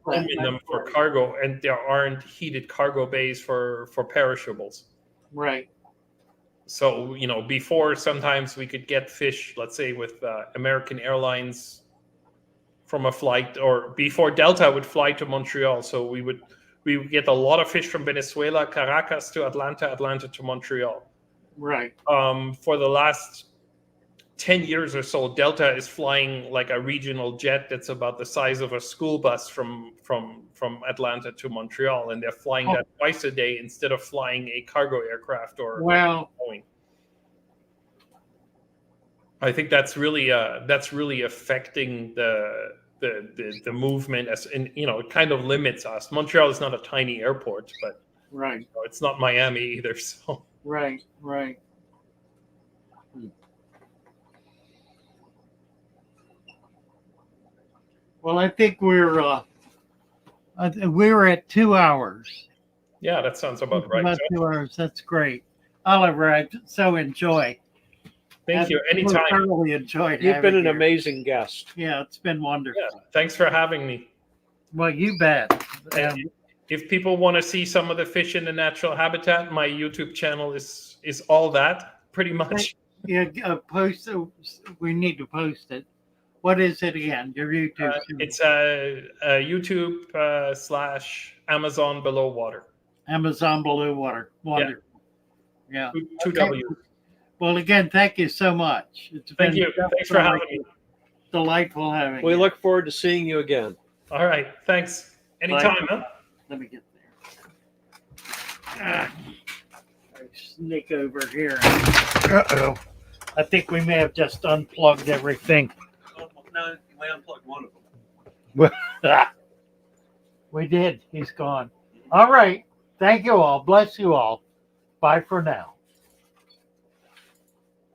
room in them for cargo, and there aren't heated cargo bays for perishables. So before, sometimes we could get fish, let's say with American Airlines, from a flight, or before Delta would fly to Montreal. So we would get a lot of fish from Venezuela, Caracas to Atlanta, Atlanta to Montreal. For the last 10 years or so, Delta is flying like a regional jet that's about the size of a school bus from Atlanta to Montreal, and they're flying that twice a day instead of flying a cargo aircraft or Boeing. I think that's really affecting the movement, it kind of limits us. Montreal is not a tiny airport, but it's not Miami either. So Right, right. Well, I think we're at 2 hours. Yeah, that sounds about right. About 2 hours. That's great. Oliver, I so enjoy. Thank you. I Anytime. thoroughly enjoyed You've been having an you. amazing guest. Yeah, it's been wonderful. Yeah, thanks for having me. Well, you bet. And if people want to see some of the fish in the natural habitat, my YouTube channel is all that pretty much. Yeah, we need to post it. What is it again? Your YouTube channel? It's YouTube / Amazon BelowWater. Amazon BelowWater. Wonderful. Yeah. Two Okay. W's. Well, again, thank you so much. It's Thank been you. Thanks for having me. delightful having We you. look forward to seeing you again. All right. Thanks. Anytime, huh? Let me get there. I sneak over here. Uh-oh. I think we may have just unplugged everything. No, we unplugged one of them. We did. He's gone. All right. Thank you all. Bless you all. Bye for now.